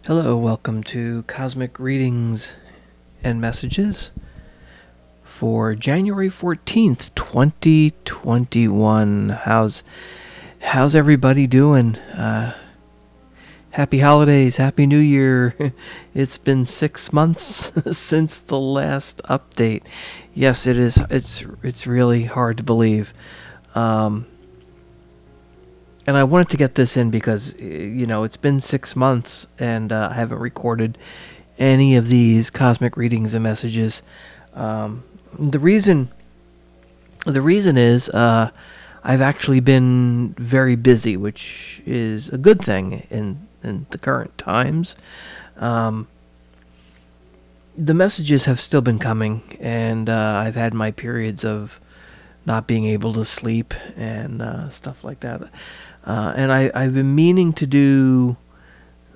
Hello, welcome to Cosmic Readings and Messages for January 14th, 2021. How's everybody doing? Happy holidays, happy new year. It's been 6 months since the last update. Yes, it is. It's really hard to believe. And I wanted to get this in because, it's been 6 months and I haven't recorded any of these cosmic readings and messages. The reason is I've actually been very busy, which is a good thing in the current times. The messages have still been coming, and I've had my periods of not being able to sleep and stuff like that. And I've been meaning to do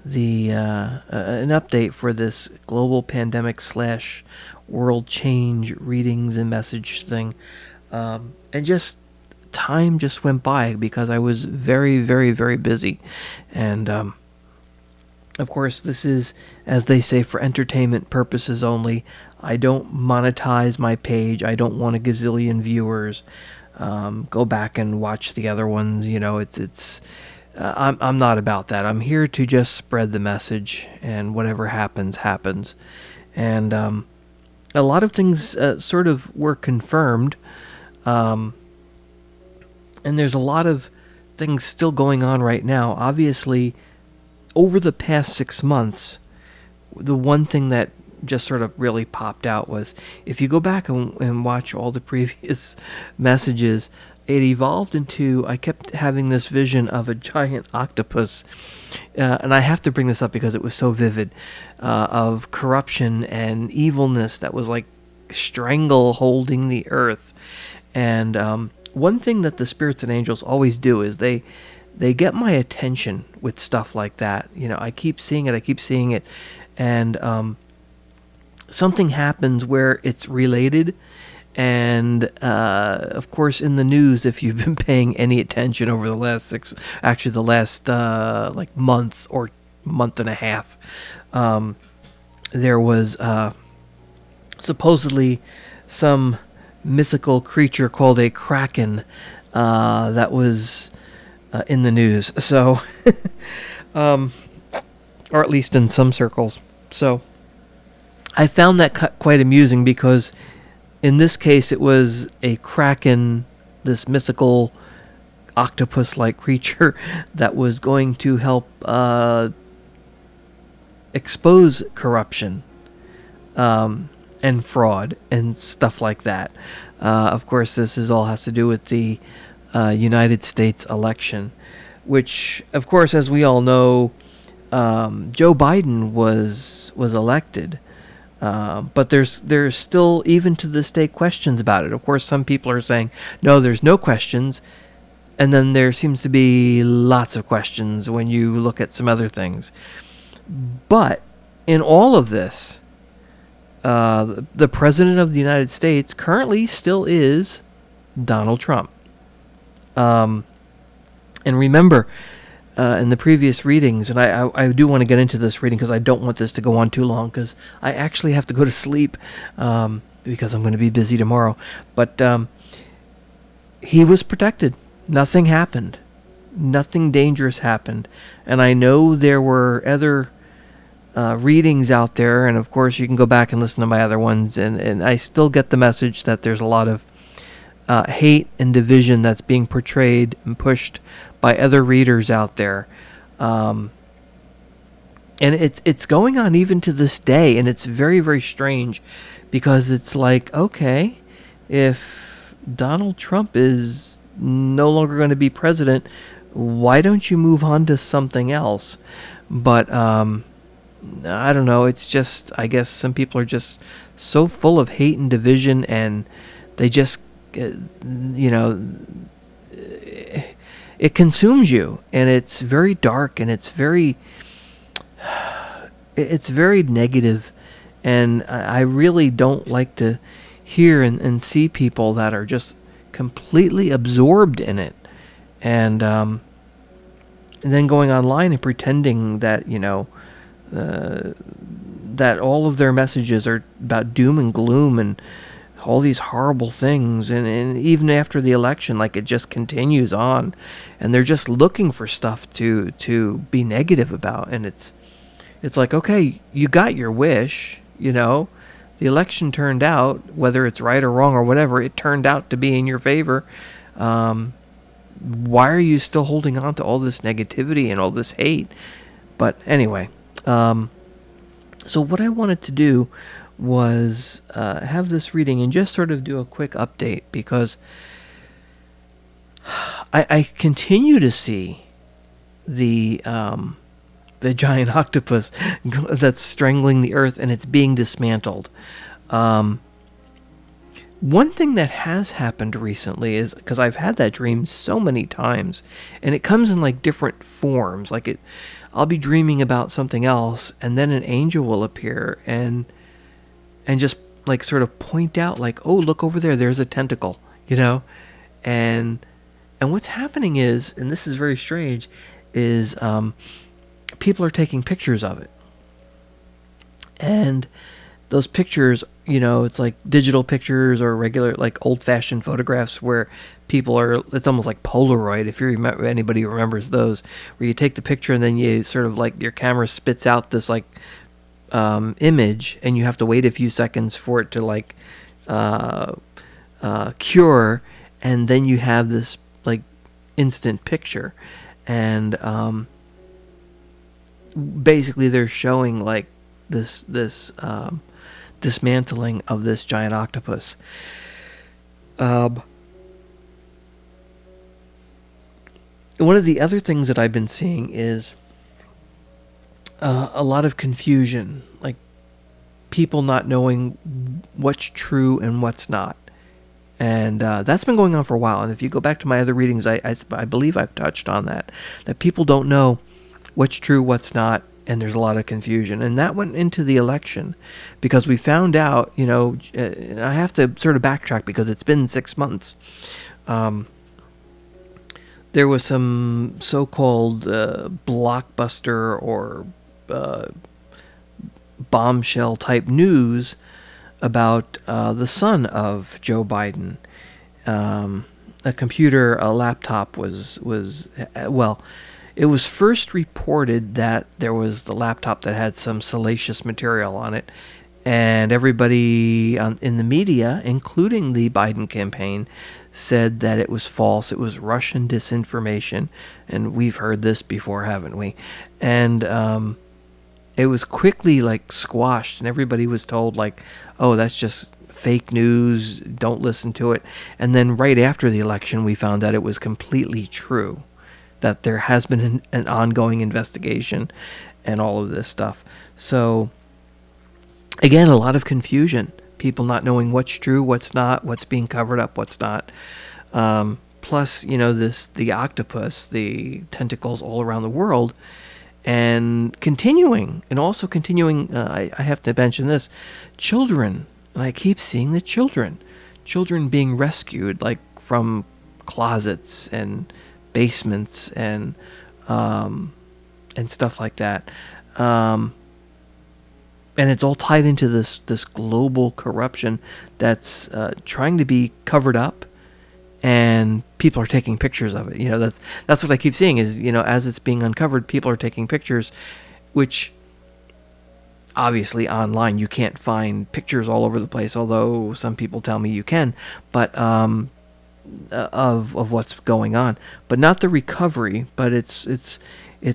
an update for this global pandemic / world change readings and message thing. And just time just went by because I was very, very, very busy. And of course, this is, as they say, for entertainment purposes only. I don't monetize my page. I don't want a gazillion viewers. Go back and watch the other ones. I'm not about that. I'm here to just spread the message, and whatever happens, happens. And a lot of things sort of were confirmed. And there's a lot of things still going on right now. Obviously, over the past 6 months, the one thing that just sort of really popped out was, if you go back and watch all the previous messages, it evolved into, I kept having this vision of a giant octopus, and I have to bring this up because it was so vivid, of corruption and evilness that was like strangle holding the earth. And one thing that the spirits and angels always do is they get my attention with stuff like that. I keep seeing it, and something happens where it's related. And of course, in the news, if you've been paying any attention over the last month or month and a half, there was supposedly some mythical creature called a kraken that was in the news. So, or at least in some circles. So, I found that quite amusing because, in this case, it was a kraken, this mythical octopus-like creature that was going to help expose corruption and fraud and stuff like that. Of course, this all has to do with the United States election, which, of course, as we all know, Joe Biden was elected. But there's still, even to this day, questions about it. Of course, some people are saying, no, there's no questions. And then there seems to be lots of questions when you look at some other things. But in all of this, the President of the United States currently still is Donald Trump. And remember, in the previous readings, and I do want to get into this reading because I don't want this to go on too long, because I actually have to go to sleep because I'm going to be busy tomorrow. But he was protected. Nothing happened. Nothing dangerous happened. And I know there were other readings out there, and of course you can go back and listen to my other ones, and I still get the message that there's a lot of hate and division that's being portrayed and pushed by other readers out there, and it's going on even to this day, and it's very, very strange, because it's like, okay, if Donald Trump is no longer going to be president, why don't you move on to something else? But I don't know, it's just, I guess some people are just so full of hate and division, and they just it consumes you, and it's very dark, and it's very negative, and I really don't like to hear and see people that are just completely absorbed in it, and then going online and pretending that that all of their messages are about doom and gloom and all these horrible things, and even after the election, like, it just continues on, and they're just looking for stuff to be negative about. And it's like, okay, you got your wish, the election turned out, whether it's right or wrong or whatever, it turned out to be in your favor. Why are you still holding on to all this negativity and all this hate? But anyway, so what I wanted to do was have this reading and just sort of do a quick update, because I continue to see the giant octopus that's strangling the earth, and it's being dismantled. One thing that has happened recently is, because I've had that dream so many times, and it comes in like different forms. Like, I'll be dreaming about something else, and then an angel will appear and just like sort of point out, like, oh, look over there, there's a tentacle, and what's happening is, and this is very strange, is people are taking pictures of it, and those pictures, it's like digital pictures or regular, like, old-fashioned photographs where people are, it's almost like Polaroid, if you remember, anybody remembers those, where you take the picture and then you sort of, like, your camera spits out this, like, image, and you have to wait a few seconds for it to, like, cure, and then you have this, like, instant picture. And basically they're showing, like, this dismantling of this giant octopus. One of the other things that I've been seeing is a lot of confusion, like people not knowing what's true and what's not. And that's been going on for a while. And if you go back to my other readings, I believe I've touched on that people don't know what's true, what's not, and there's a lot of confusion. And that went into the election, because we found out, I have to sort of backtrack because it's been 6 months. There was some so-called blockbuster or bombshell type news about the son of Joe Biden. A laptop was it was first reported that there was the laptop that had some salacious material on it, and everybody in the media, including the Biden campaign, said that it was false. It was Russian disinformation, and we've heard this before, haven't we? And it was quickly, like, squashed, and everybody was told, like, oh, that's just fake news, don't listen to it. And then right after the election, we found out it was completely true, that there has been an ongoing investigation and all of this stuff. So, again, a lot of confusion. People not knowing what's true, what's not, what's being covered up, what's not. Plus, the octopus, the tentacles all around the world, and also continuing, I have to mention this, children. And I keep seeing the children being rescued, like, from closets and basements and stuff like that. And it's all tied into this global corruption that's trying to be covered up, and people are taking pictures of it. That's what I keep seeing is, as it's being uncovered, people are taking pictures, which obviously online you can't find pictures all over the place, although some people tell me you can, but of what's going on, but not the recovery. But it's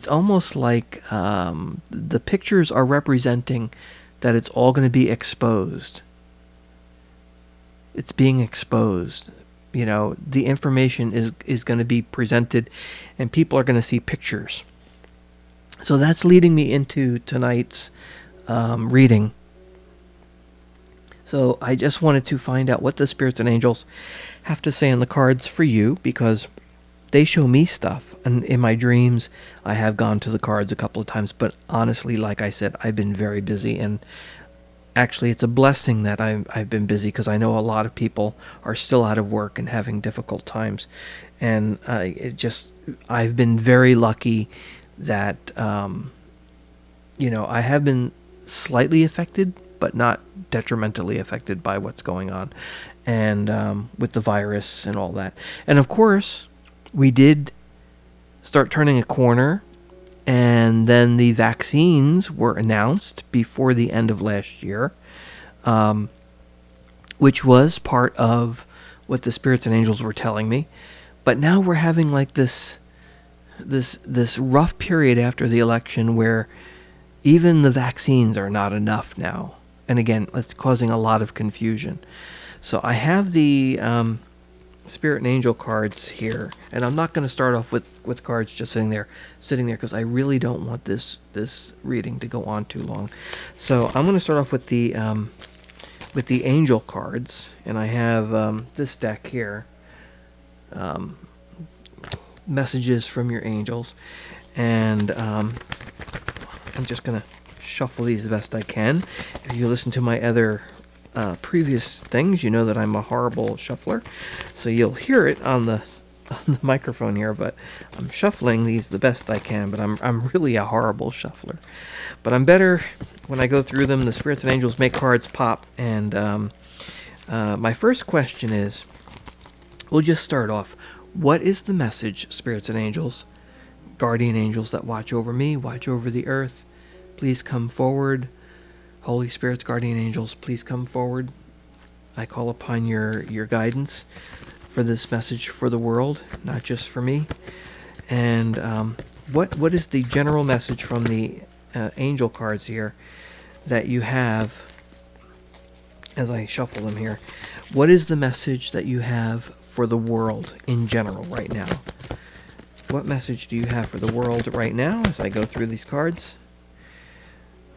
almost like the pictures are representing that it's all going to be exposed. It's being exposed. The information is going to be presented, and people are going to see pictures. So that's leading me into tonight's reading. So I just wanted to find out what the spirits and angels have to say on the cards for you, because they show me stuff. And in my dreams, I have gone to the cards a couple of times. But honestly, like I said, I've been very busy. And actually, it's a blessing that I've been busy, because I know a lot of people are still out of work and having difficult times. And I've been very lucky that I have been slightly affected, but not detrimentally affected by what's going on, and with the virus and all that. And of course, we did start turning a corner, and then the vaccines were announced before the end of last year, which was part of what the spirits and angels were telling me. But now we're having like this rough period after the election where even the vaccines are not enough now. And again, it's causing a lot of confusion. So I have the spirit and angel cards here, and I'm not going to start off with cards just sitting there because I really don't want this reading to go on too long. So I'm going to start off with the angel cards, and I have this deck here, messages from your angels, and I'm just going to shuffle these the best I can. If you listen to my other previous things, you know that I'm a horrible shuffler, so you'll hear it on the microphone here, but I'm shuffling these the best I can, but I'm really a horrible shuffler. But I'm better when I go through them. The spirits and angels make cards pop, and my first question is, we'll just start off. What is the message, spirits and angels, guardian angels that watch over me, watch over the earth? Please come forward. Holy spirits, guardian angels, please come forward. I call upon your guidance for this message for the world, not just for me. And what is the general message from the angel cards here that you have, as I shuffle them here? What is the message that you have for the world in general right now? What message do you have for the world right now as I go through these cards?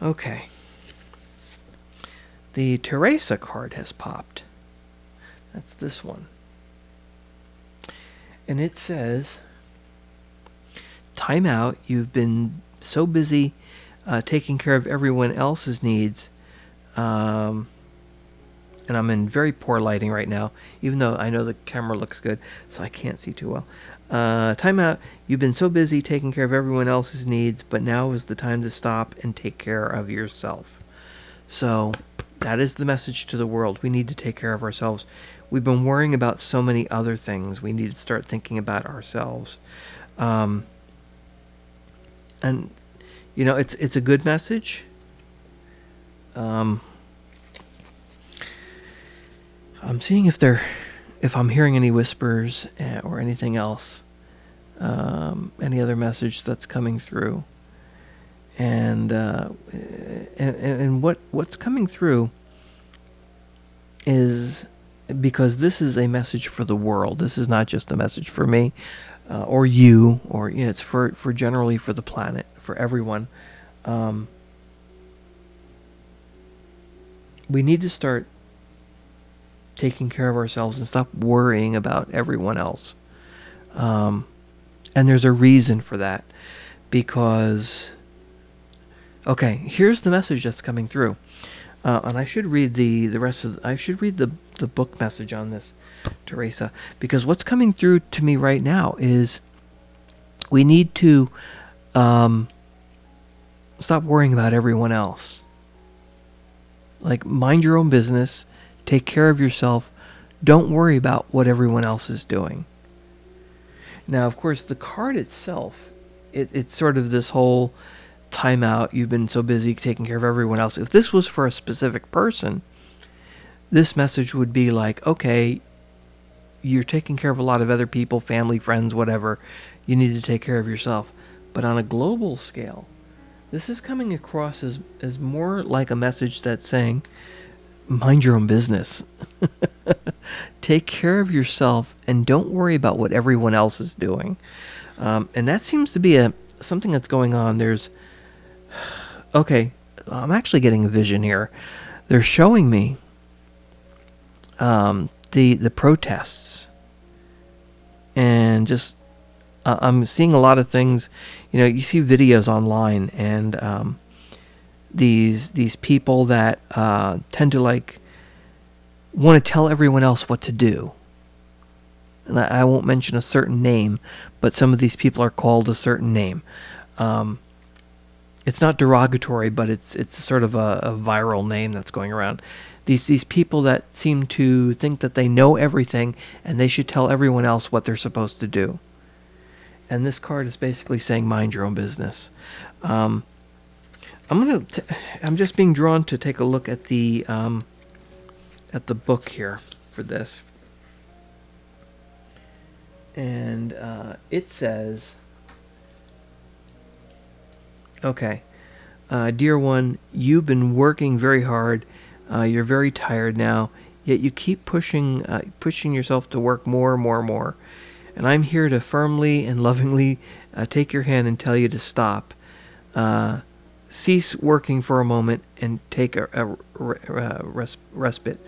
Okay. The Teresa card has popped. That's this one. And it says, time out. You've been so busy taking care of everyone else's needs. And I'm in very poor lighting right now, even though I know the camera looks good, so I can't see too well. Time out. You've been so busy taking care of everyone else's needs, but now is the time to stop and take care of yourself. So that is the message to the world. We need to take care of ourselves. We've been worrying about so many other things. We need to start thinking about ourselves. And it's a good message. I'm seeing if I'm hearing any whispers or anything else, any other message that's coming through, and what's coming through is because this is a message for the world. This is not just a message for me or you, or it's for generally for the planet, for everyone. We need to start taking care of ourselves and stop worrying about everyone else. And there's a reason for that, because okay, here's the message that's coming through. And I should read the rest of I should read the book message on this, Teresa, because what's coming through to me right now is we need to stop worrying about everyone else. Like, mind your own business, take care of yourself, don't worry about what everyone else is doing. Now, of course, the card itself, it's sort of this whole timeout. You've been so busy taking care of everyone else. If this was for a specific person, this message would be like, okay, you're taking care of a lot of other people, family, friends, whatever. You need to take care of yourself. But on a global scale, this is coming across as more like a message that's saying, mind your own business. Take care of yourself and don't worry about what everyone else is doing. And that seems to be something that's going on. Okay, I'm actually getting a vision here. They're showing me the protests, and just I'm seeing a lot of things. You see videos online, and these people that tend to want to tell everyone else what to do. And I won't mention a certain name, but some of these people are called a certain name. it's not derogatory, but it's sort of a viral name that's going around. These people that seem to think that they know everything and they should tell everyone else what they're supposed to do. And this card is basically saying mind your own business. Um, I'm just being drawn to take a look at the book here for this, and it says, okay, dear one, you've been working very hard. You're very tired now, yet you keep pushing yourself to work more and more and more. And I'm here to firmly and lovingly take your hand and tell you to stop. Cease working for a moment and take a respite.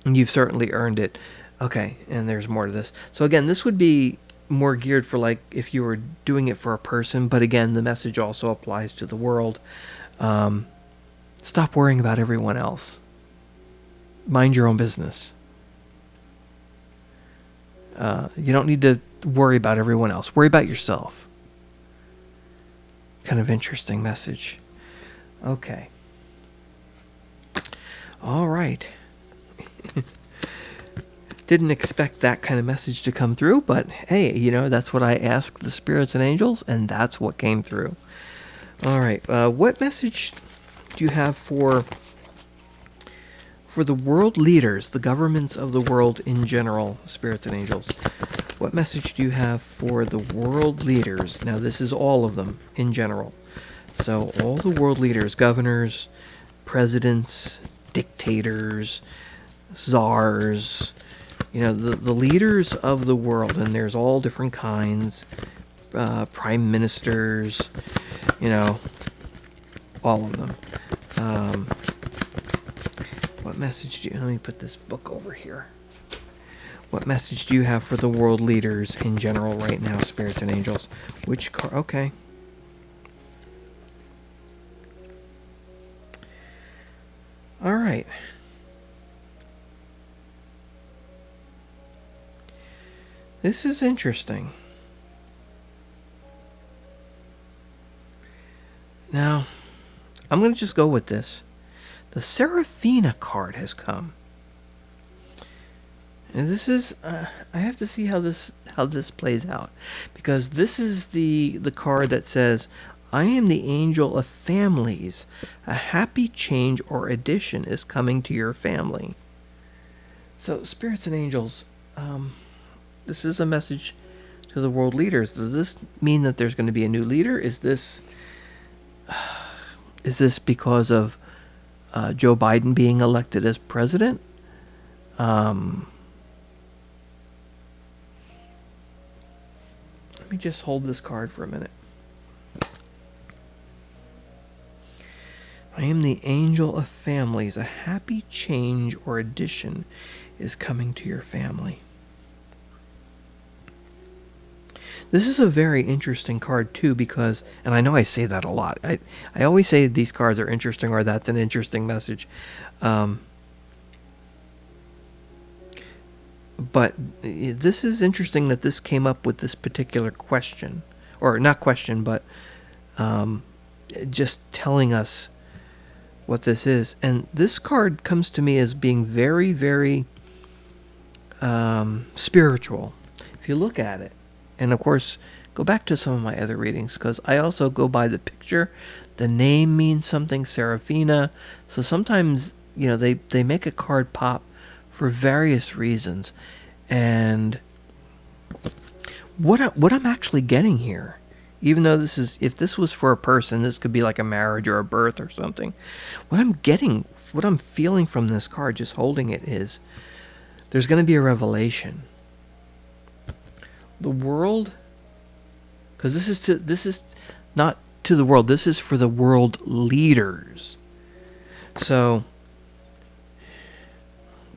You've certainly earned it. Okay, and there's more to this. So again, this would be more geared for like if you were doing it for a person, but again, the message also applies to the world. Stop worrying about everyone else. Mind your own business. You don't need to worry about everyone else. Worry about yourself. Kind of interesting message. Okay. All right. Didn't expect that kind of message to come through, but hey, that's what I asked the spirits and angels, and that's what came through. All right. What message do you have for the world leaders, the governments of the world in general, spirits and angels? What message do you have for the world leaders? Now, this is all of them in general. So all the world leaders, governors, presidents, dictators, czars, the leaders of the world, and there's all different kinds, prime ministers, all of them. What message do you... Let me put this book over here. What message do you have for the world leaders in general right now, spirits and angels? Which card? Okay. All right. This is interesting. Now, I'm going to just go with this. The Seraphina card has come. And this is, I have to see how this plays out, because this is the card that says, I am the angel of families. A happy change or addition is coming to your family. So, spirits and angels, this is a message to the world leaders. Does this mean that there's going to be a new leader? Is this because of Joe Biden being elected as president? Let me just hold this card for a minute. I am the angel of families. A happy change or addition is coming to your family. This is a very interesting card too, because, and I know I say that a lot. I always say these cards are interesting, or that's an interesting message. But this is interesting that this came up with this particular question, or not question, but just telling us what this is. And this card comes to me as being very, very spiritual. If you look at it, and of course, go back to some of my other readings, because I also go by the picture. The name means something, Seraphina. So sometimes, they make a card pop for various reasons. And what I'm actually getting here, even though if this was for a person, this could be like a marriage or a birth or something. What I'm feeling from this card, just holding it, is there's going to be a revelation. The world, because this is not to the world. This is for the world leaders. So,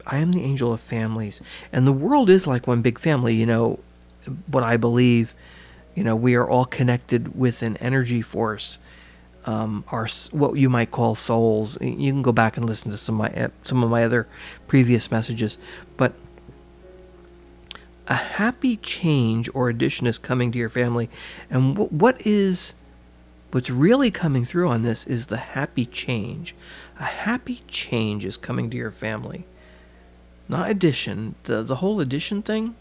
I am the angel of families, and the world is like one big family. What I believe, we are all connected with an energy force. Our what you might call souls. You can go back and listen to some of my other previous messages, but a happy change or addition is coming to your family. And what is What's really coming through on this is the happy change. A happy change is coming to your family. Not addition. The whole addition thing,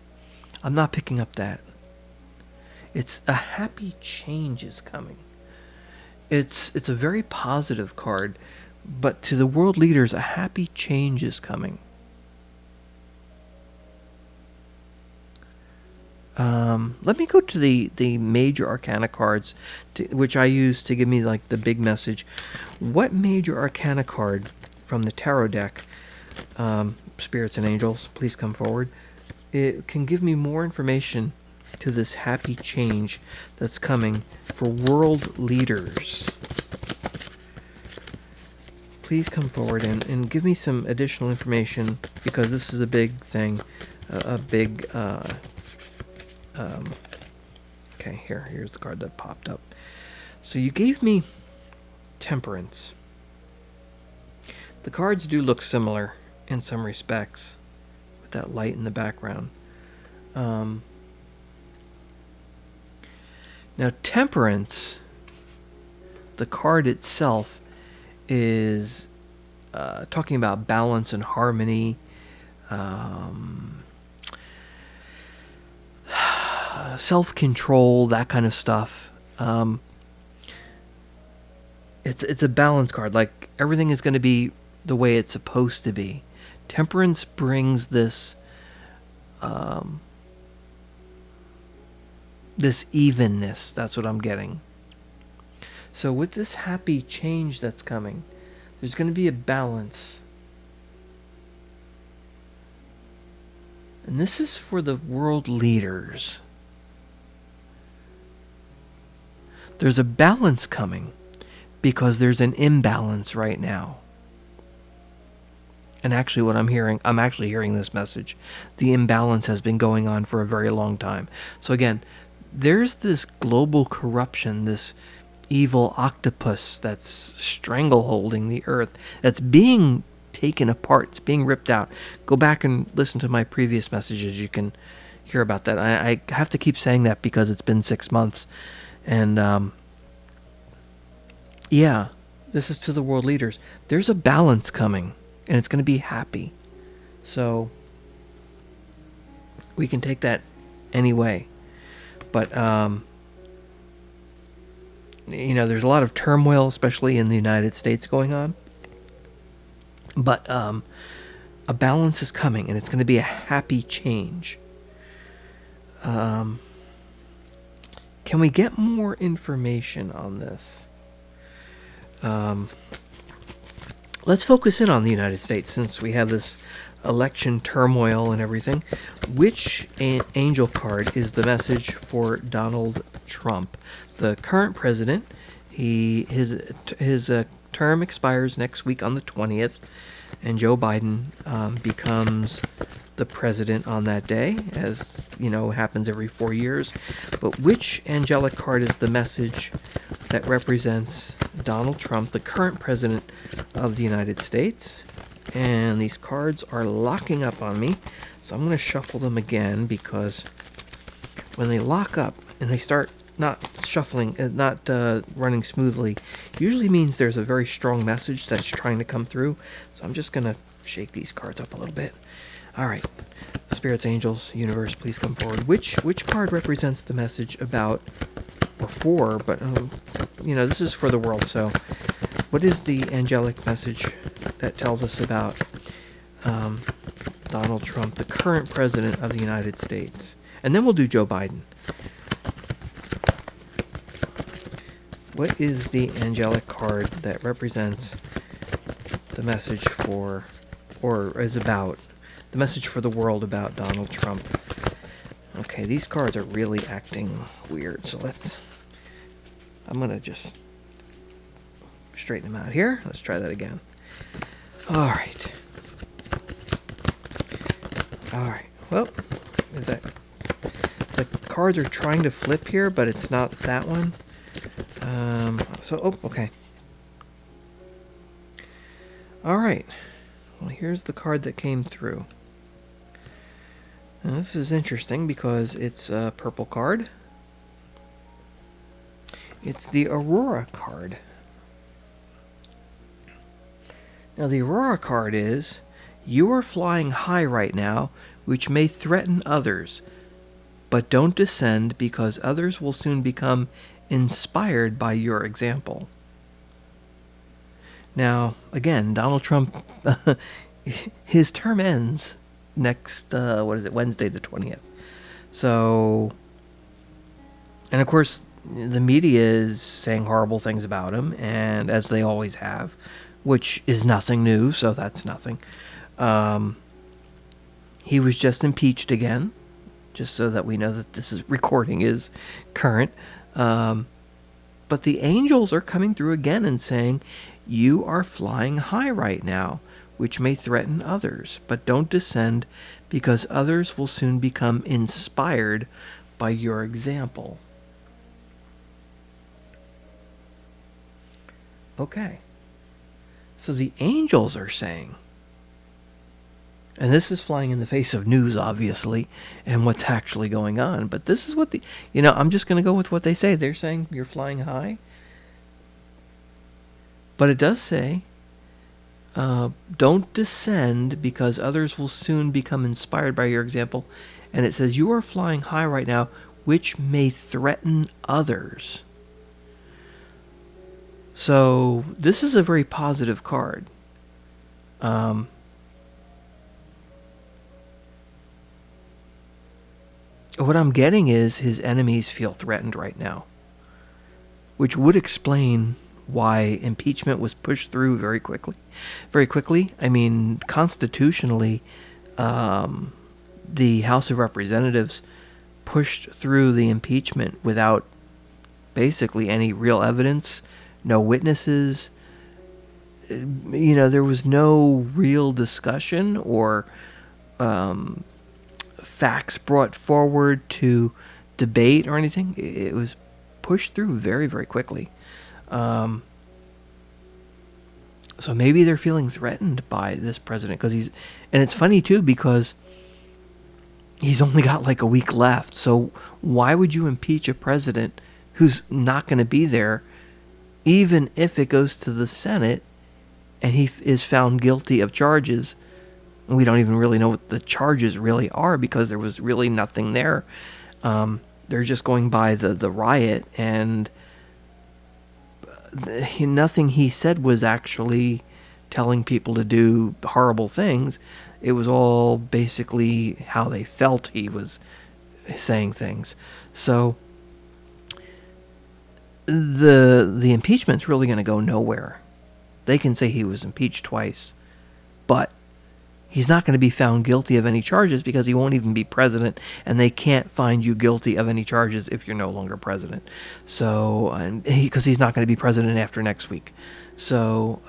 I'm not picking up that. It's a happy change is coming. It's a very positive card, but to the world leaders, a happy change is coming. Let me go to the major arcana cards, which I use to give me like the big message. What major arcana card from the tarot deck, spirits and angels, please come forward. It can give me more information to this happy change that's coming for world leaders. Please come forward and give me some additional information, because this is a big thing, a big okay, here's the card that popped up. So you gave me Temperance. The cards do look similar in some respects, with that light in the background. Now Temperance, the card itself, is talking about balance and harmony, self-control, that kind of stuff. It's a balance card. Like, everything is going to be the way it's supposed to be. Temperance brings this this evenness. That's what I'm getting. So with this happy change that's coming, there's going to be a balance. And this is for the world leaders. There's a balance coming because there's an imbalance right now. And actually what I'm actually hearing this message. The imbalance has been going on for a very long time. So again, there's this global corruption, this evil octopus that's strangleholding the earth, that's being taken apart, it's being ripped out. Go back and listen to my previous messages. You can hear about that. I have to keep saying that because it's been 6 months. And yeah, this is to the world leaders. There's a balance coming, and it's going to be happy. So we can take that any way. But there's a lot of turmoil, especially in the United States, going on. But a balance is coming, and it's going to be a happy change. Can we get more information on this? Let's focus in on the United States, since we have this election turmoil and everything. Which angel card is the message for Donald Trump, the current president? His term expires next week on the 20th, and Joe Biden becomes the president on that day, as happens every 4 years. But which angelic card is the message that represents Donald Trump, the current president of the United States? And these cards are locking up on me, so I'm going to shuffle them again, because when they lock up and they start not shuffling, not running smoothly, usually means there's a very strong message that's trying to come through. So I'm just going to shake these cards up a little bit. All right, spirits, angels, universe, please come forward. Which card represents the message about, or for, but this is for the world. So what is the angelic message that tells us about Donald Trump, the current president of the United States? And then we'll do Joe Biden. What is the angelic card that represents the message for, or is about, the message for the world about Donald Trump? Okay, these cards are really acting weird, so I'm going to just straighten them out here. Let's try that again. All right. Well, the cards are trying to flip here, but it's not that one. Okay. All right. Well, here's the card that came through. Now, this is interesting because it's a purple card. It's the Aurora card. Now, the Aurora card is, you are flying high right now, which may threaten others, but don't descend because others will soon become inspired by your example. Now, again, Donald Trump, his term ends next, Wednesday the 20th. So, and of course, the media is saying horrible things about him, and as they always have, which is nothing new, so that's nothing. He was just impeached again, just so that we know that this recording is current. But the angels are coming through again and saying, you are flying high right now, which may threaten others, but don't descend because others will soon become inspired by your example. Okay. So the angels are saying, and this is flying in the face of news, obviously, and what's actually going on, but this is what I'm just going to go with what they say. They're saying you're flying high. But it does say, don't descend because others will soon become inspired by your example. And it says, you are flying high right now, which may threaten others. So this is a very positive card. What I'm getting is his enemies feel threatened right now, which would explain why impeachment was pushed through very quickly. Very quickly. I mean, constitutionally, the House of Representatives pushed through the impeachment without basically any real evidence, no witnesses. There was no real discussion or facts brought forward to debate or anything. It was pushed through very, very quickly. So maybe they're feeling threatened by this president and it's funny too because he's only got like a week left. So why would you impeach a president who's not going to be there, even if it goes to the Senate and he is found guilty of charges? We don't even really know what the charges really are because there was really nothing there. They're just going by the riot, and nothing he said was actually telling people to do horrible things. It was all basically how they felt he was saying things. So the impeachment's really going to go nowhere. They can say he was impeached twice, but he's not going to be found guilty of any charges because he won't even be president, and they can't find you guilty of any charges if you're no longer president. So, because he's not going to be president after next week. So,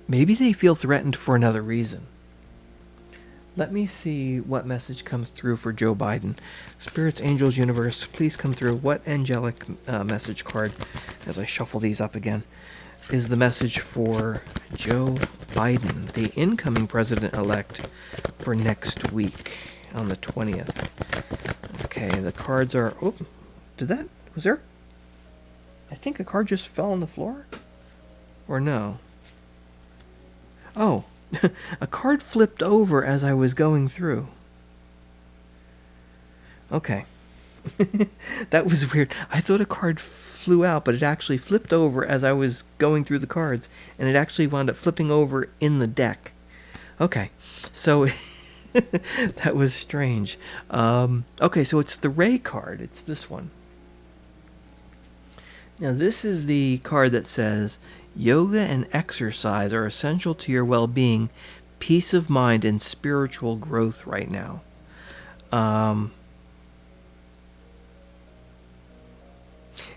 maybe they feel threatened for another reason. Let me see what message comes through for Joe Biden. Spirits, Angels, Universe, please come through. What angelic message card, as I shuffle these up again, is the message for Joe Biden, the incoming president-elect, for next week on the 20th? Okay, the cards are... Oh, was there... I think a card just fell on the floor? Or no? Oh, a card flipped over as I was going through. Okay. That was weird. I thought a card flew out, but it actually flipped over as I was going through the cards, and it actually wound up flipping over in the deck. Okay, so that was strange. Okay, so it's the Ray card. It's this one. Now, this is the card that says, yoga and exercise are essential to your well-being, peace of mind, and spiritual growth right now.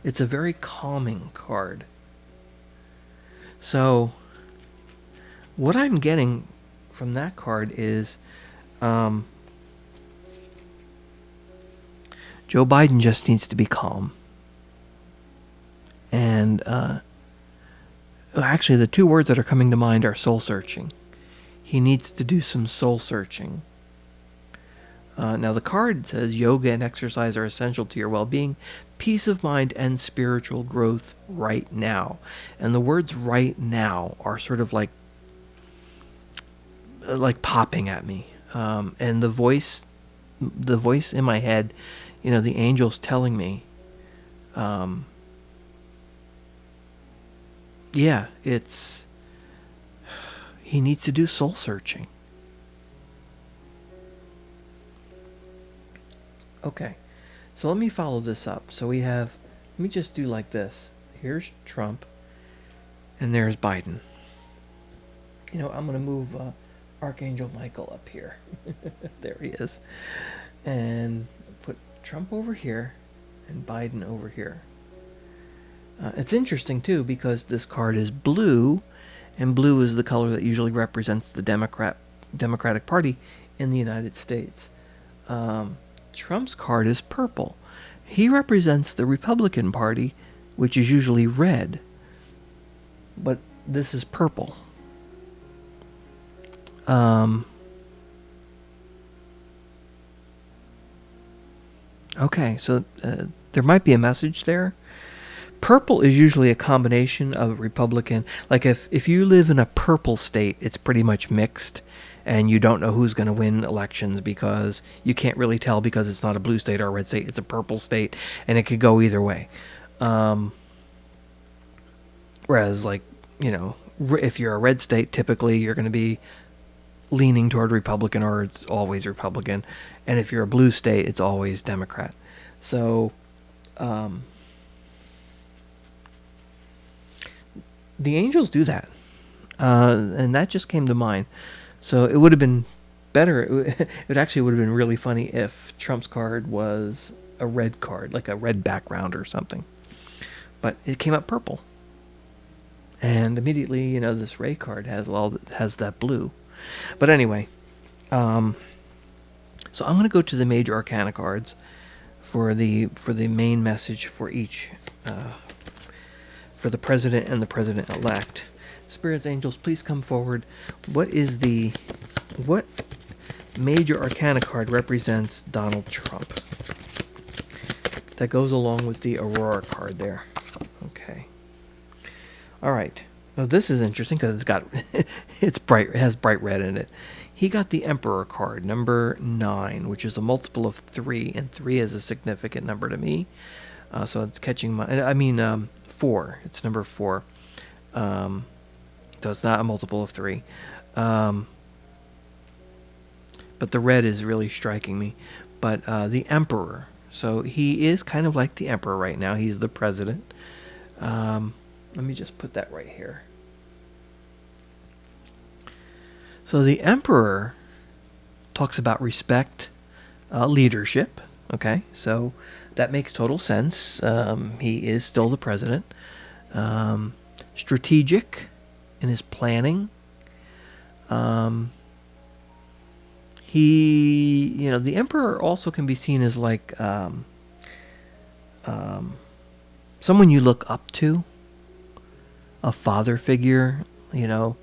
It's a very calming card. So, what I'm getting from that card is Joe Biden just needs to be calm. And actually, the two words that are coming to mind are soul searching. He needs to do some soul searching. Now, the card says yoga and exercise are essential to your well being, peace of mind, and spiritual growth right now. And the words right now are sort of like popping at me. And the voice in my head, the angel's telling me, yeah, he needs to do soul searching. Okay, so let me follow this up. So let me just do like this. Here's Trump, and there's Biden. I'm going to move Archangel Michael up here. There he is. And put Trump over here and Biden over here. It's interesting, too, because this card is blue, and blue is the color that usually represents the Democratic Party in the United States. Trump's card is purple. He represents the Republican Party, which is usually red. But this is purple. Okay, so there might be a message there. Purple is usually a combination of Republican. Like if you live in a purple state, it's pretty much mixed, and you don't know who's going to win elections because you can't really tell because it's not a blue state or a red state. It's a purple state, and it could go either way. Whereas, if you're a red state, typically you're going to be leaning toward Republican, or it's always Republican. And if you're a blue state, it's always Democrat. So, the angels do that. And that just came to mind. So it would have been better. It actually would have been really funny if Trump's card was a red card, like a red background or something. But it came up purple. And immediately, this Ray card has that blue. But anyway, so I'm going to go to the major arcana cards for the main message for each, for the president and the president-elect. Spirits, angels, please come forward. What major arcana card represents Donald Trump? That goes along with the Aurora card there. Okay. All right. Now this is interesting because it's bright. It has bright red in it. He got the Emperor card, number 9, which is a multiple of 3, and 3 is a significant number to me. So it's catching 4. It's number 4. So it's not a multiple of 3. But the red is really striking me. But the Emperor. So he is kind of like the Emperor right now. He's the president. Let me just put that right here. So the Emperor talks about respect, leadership. Okay, so that makes total sense. He is still the president. Strategic in his planning. The Emperor also can be seen as like someone you look up to. A father figure, Now,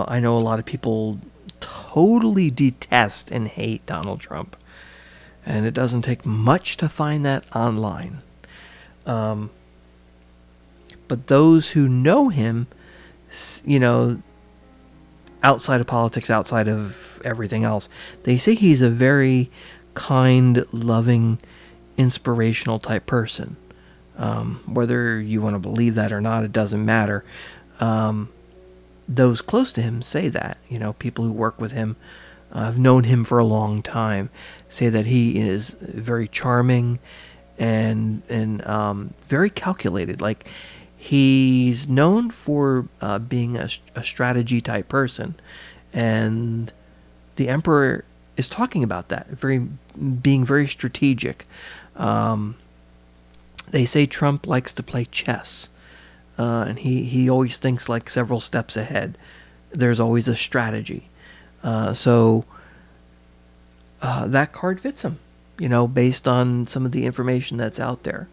I know a lot of people totally detest and hate Donald Trump. And it doesn't take much to find that online. But those who know him, outside of politics, outside of everything else, they say he's a very kind, loving, inspirational type person. Whether you want to believe that or not, it doesn't matter. Those close to him say that. People who work with him, have known him for a long time, say that he is very charming and very calculated. Like, he's known for being a strategy type person, and the Emperor is talking about that, being very strategic. They say Trump likes to play chess, and he always thinks like several steps ahead. There's always a strategy. So that card fits him, based on some of the information that's out there.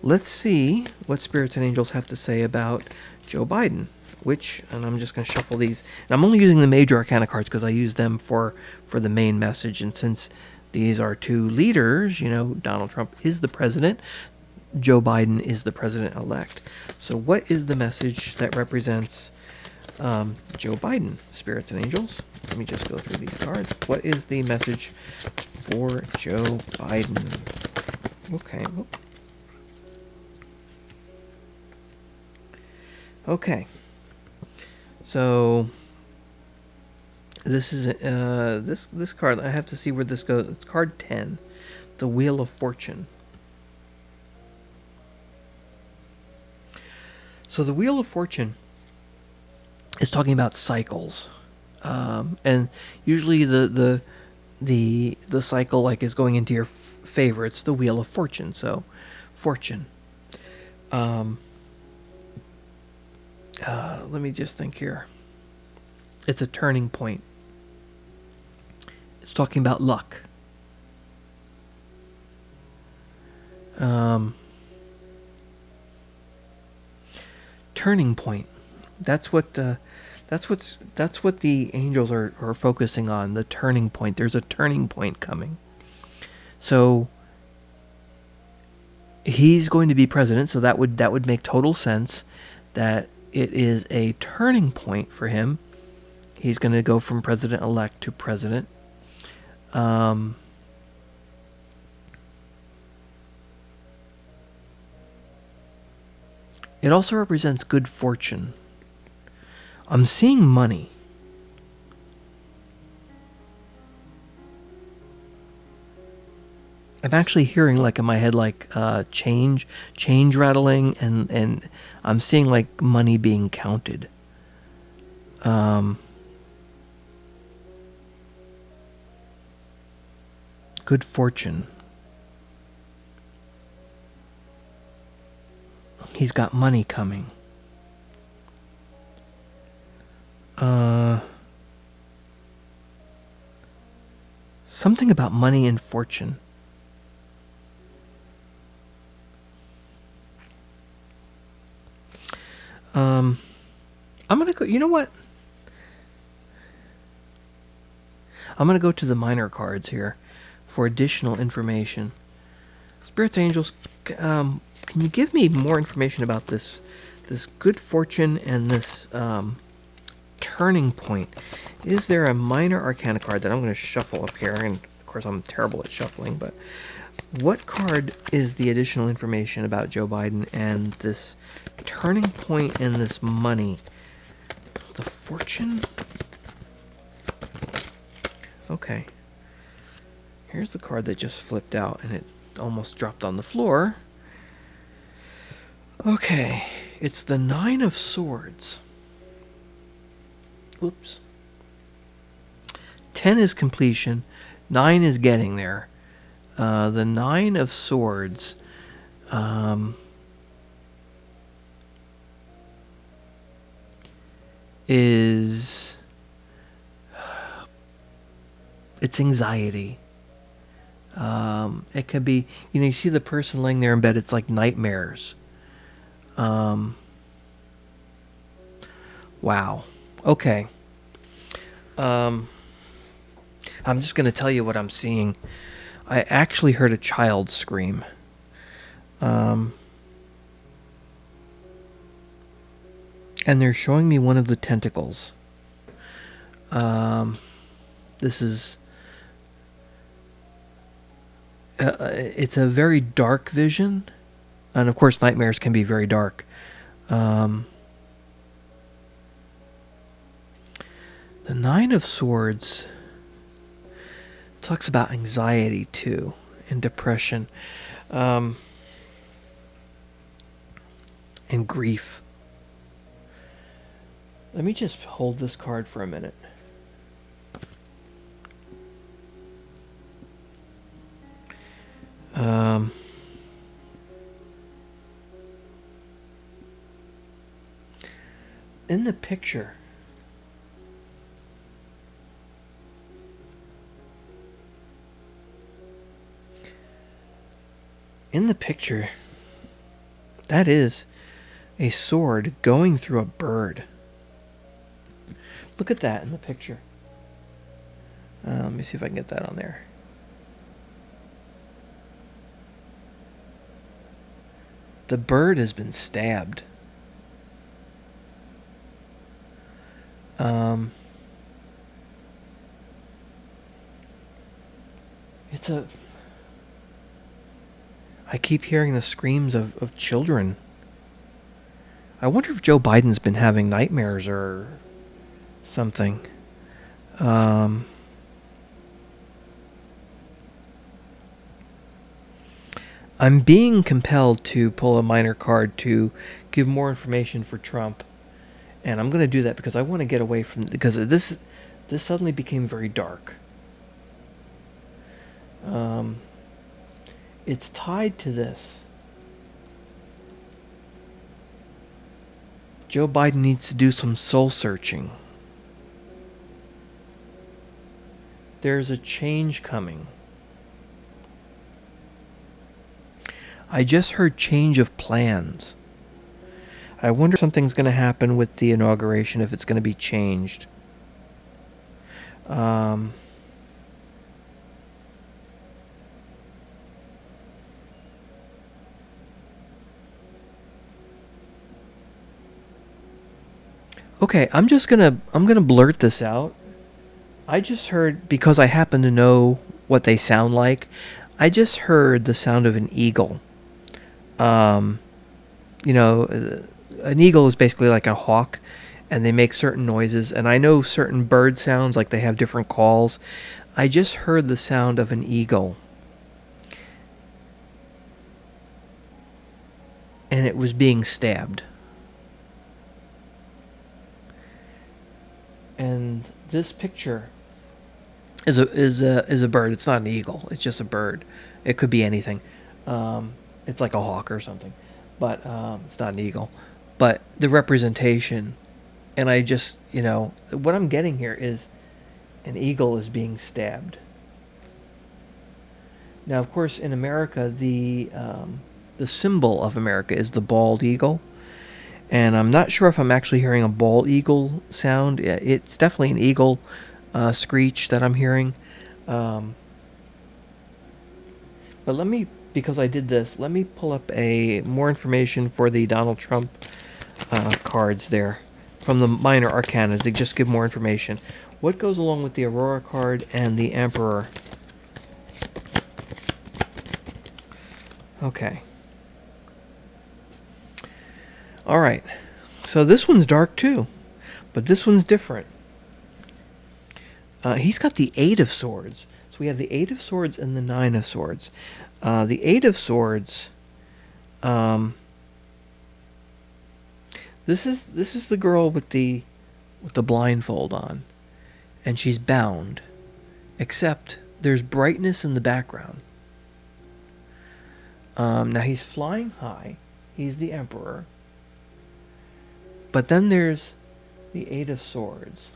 Let's see what spirits and angels have to say about Joe Biden. And I'm just going to shuffle these. And I'm only using the major arcana cards because I use them for the main message. And since these are two leaders, Donald Trump is the president, Joe Biden is the president-elect. So what is the message that represents Joe Biden, spirits and angels? Let me just go through these cards. What is the message for Joe Biden? Okay. Okay. So this is this card. I have to see where this goes. It's card 10, the Wheel of Fortune. So the Wheel of Fortune is talking about cycles, and usually the cycle is going into your favor. It's the Wheel of Fortune. So, fortune. Let me just think here. It's a turning point. It's talking about luck. Turning point. That's what the angels are focusing on. The turning point. There's a turning point coming. So he's going to be president. So that would make total sense. That it is a turning point for him. He's going to go from president-elect to president. It also represents good fortune. I'm seeing money. I'm actually hearing in my head change rattling, and I'm seeing money being counted. Good fortune. He's got money coming. Something about money and fortune. I'm gonna go. You know what? I'm gonna go to the minor cards here for additional information. Spirits, angels, can you give me more information about this good fortune and this turning point? Is there a minor arcana card that I'm going to shuffle up here? And of course, I'm terrible at shuffling, but what card is the additional information about Joe Biden and this turning point and this money? The fortune? Okay. Here's the card that just flipped out and it almost dropped on the floor. Okay. It's the 9 of Swords. Oops. 10 is completion. 9 is getting there. The 9 of Swords. It's anxiety. It could be, you see the person laying there in bed, it's like nightmares. Wow. Okay. I'm just going to tell you what I'm seeing. I actually heard a child scream. And they're showing me one of the tentacles. This is... it's a very dark vision. And of course, nightmares can be very dark. The 9 of Swords talks about anxiety too, and depression, and grief. Let me just hold this card for a minute. In the picture, That is a sword going through a bird. Look at that in the picture. Let me see if I can get that on there. The bird has been stabbed. It's a... I keep hearing the screams of children. I wonder if Joe Biden's been having nightmares or something. I'm being compelled to pull a minor card to give more information for Trump. And I'm going to do that because I want to get away from... Because this suddenly became very dark. It's tied to this. Joe Biden needs to do some soul searching. There's a change coming. I just heard change of plans. I wonder if something's going to happen with the inauguration, if it's going to be changed. Okay, I'm gonna blurt this out. I just heard, because I happen to know what they sound like, I just heard the sound of an eagle. Um, an eagle is basically like a hawk, and they make certain noises, and I know certain bird sounds, like they have different calls. I just heard the sound of an eagle. And it was being stabbed. And this picture is a bird. It's not an eagle. It's just a bird. It could be anything. It's like a hawk or something, but it's not an eagle. But the representation, and I just, what I'm getting here is an eagle is being stabbed. Now, of course, in America, the symbol of America is the bald eagle. And I'm not sure if I'm actually hearing a bald eagle sound. It's definitely an eagle screech that I'm hearing. But because I did this, let me pull up more information for the Donald Trump cards there from the Minor Arcana to just give more information. What goes along with the Aurora card and the Emperor? Okay. All right, so this one's dark too, but this one's different. He's got the Eight of Swords. So we have the Eight of Swords and the Nine of Swords. The Eight of Swords. This is the girl with the blindfold on, and she's bound, except there's brightness in the background. Now he's flying high. He's the Emperor. But then there's the Eight of Swords.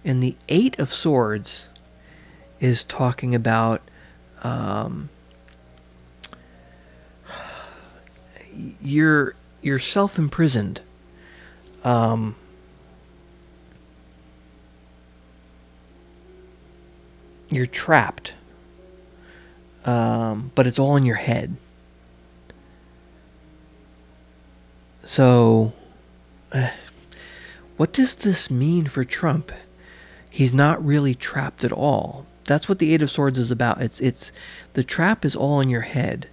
And the Eight of Swords is talking about you're self-imprisoned. You're trapped. But it's all in your head. So... what does this mean for Trump? He's not really trapped at all. That's what the Eight of Swords is about. It's the trap is all in your head.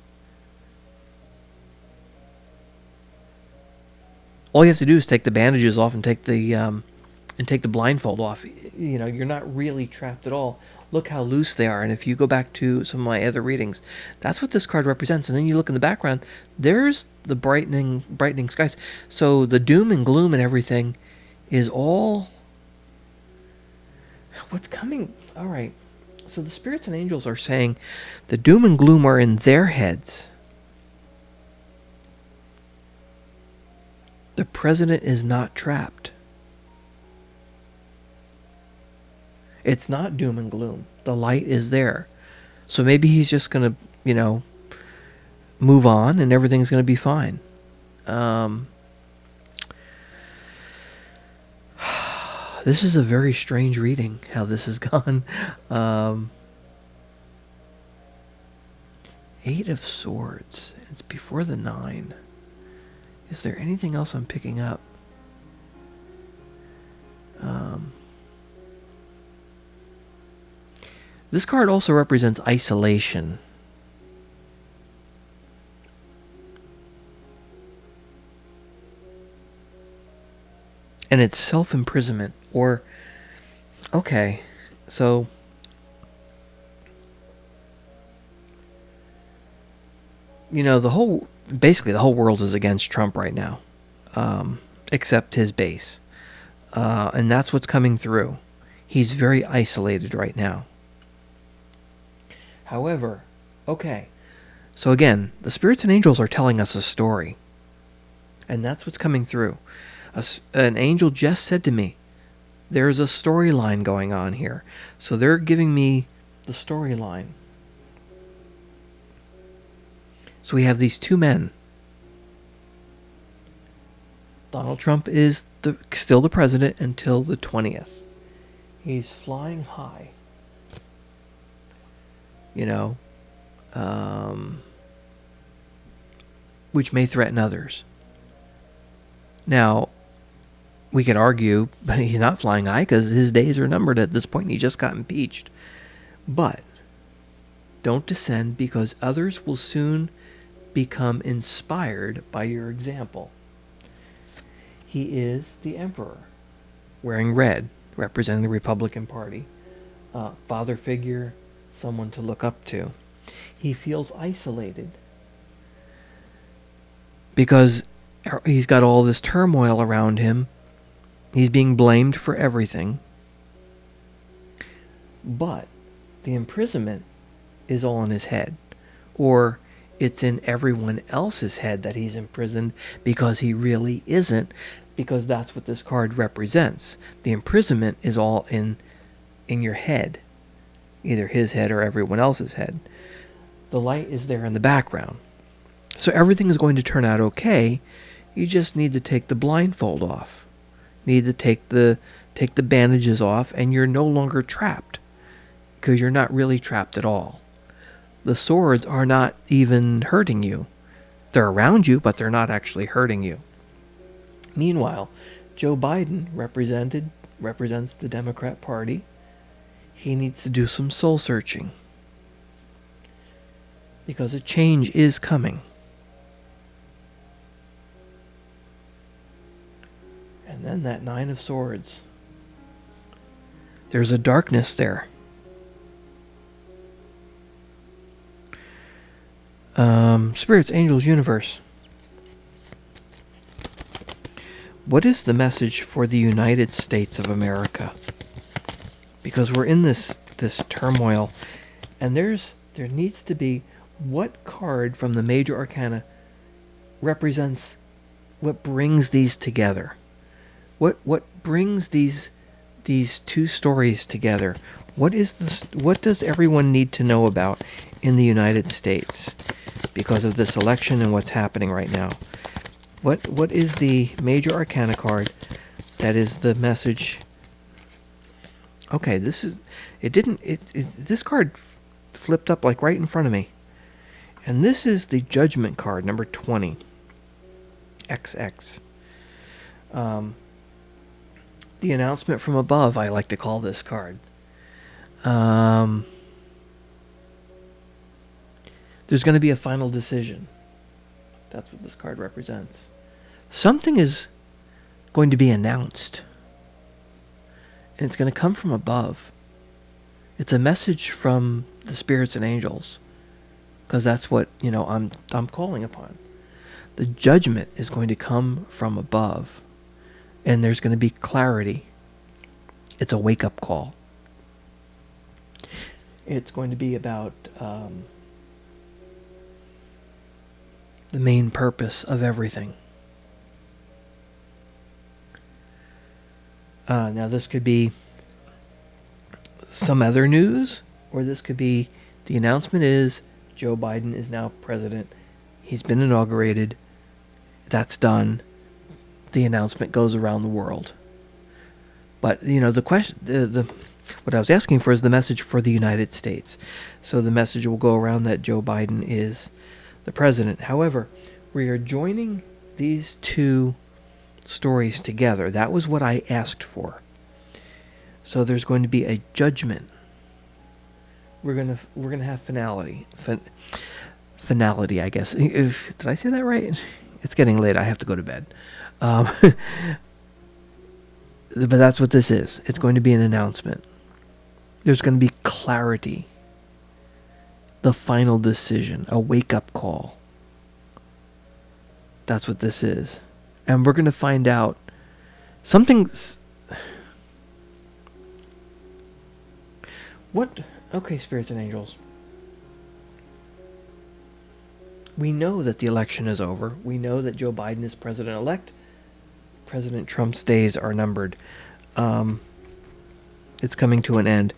All you have to do is take the bandages off and take the blindfold off. You're not really trapped at all. Look how loose they are. And if you go back to some of my other readings, that's what this card represents. And then you look in the background, there's the brightening skies. So the doom and gloom and everything is all what's coming. All right. So the spirits and angels are saying the doom and gloom are in their heads. The president is not trapped. It's not doom and gloom. The light is there. So maybe he's just going to, move on and everything's going to be fine. This is a very strange reading, how this has gone. Eight of Swords. It's before the 9. Is there anything else I'm picking up? This card also represents isolation. And it's self-imprisonment. Or, okay, so basically the whole world is against Trump right now, except his base. And that's what's coming through. He's very isolated right now. However, okay, so again, the spirits and angels are telling us a story. And that's what's coming through. An angel just said to me, there's a storyline going on here. So they're giving me the storyline. So we have these two men. Donald Trump is still the president until the 20th. He's flying high. Which may threaten others. Now, we could argue, but he's not flying high because his days are numbered at this point and he just got impeached. But don't descend, because others will soon become inspired by your example. He is the emperor, wearing red, representing the Republican Party. Father figure, someone to look up to. He feels isolated because he's got all this turmoil around him. He's being blamed for everything. But the imprisonment is all in his head. Or it's in everyone else's head that he's imprisoned, because he really isn't, because that's what this card represents. The imprisonment is all in your head. Either his head or everyone else's head. The light is there in the background. So everything is going to turn out okay. You just need to take the blindfold off. Need to take the bandages off, and you're no longer trapped, because you're not really trapped at all. The swords are not even hurting you. They're around you, but they're not actually hurting you. Meanwhile, Joe Biden represents the Democrat Party. He needs to do some soul searching, because a change is coming. And then that 9 of Swords. There's a darkness there. Spirits, angels, universe. What is the message for the United States of America? Because we're in this turmoil, and there needs to be, what card from the major arcana represents what brings these together? What brings these two stories together? What does everyone need to know about in the United States because of this election and what's happening right now? What is the major arcana card that is the message? Okay, this card flipped up like right in front of me. And this is the Judgment card, number 20. XX. The announcement from above, I like to call this card. There's going to be a final decision. That's what this card represents. Something is going to be announced. And it's going to come from above. It's a message from the spirits and angels. Because that's what, I'm calling upon. The judgment is going to come from above. And there's going to be clarity. It's a wake-up call. It's going to be about the main purpose of everything. Now, this could be some other news, or this could be the announcement is Joe Biden is now president. He's been inaugurated. that's done, the announcement goes around the world. But the question, what I was asking for is the message for the United States. So the message will go around that Joe Biden is the president. However, we are joining these two stories together. That was what I asked for. So there's going to be a judgment. We're gonna have finality. Finality, I guess. Did I say that right? It's getting late. I have to go to bed. But that's what this is. It's going to be an announcement. There's going to be clarity. The final decision. A wake-up call. That's what this is. And we're going to find out something. What? Okay, spirits and angels. We know that the election is over. We know that Joe Biden is president-elect. President Trump's days are numbered. It's coming to an end.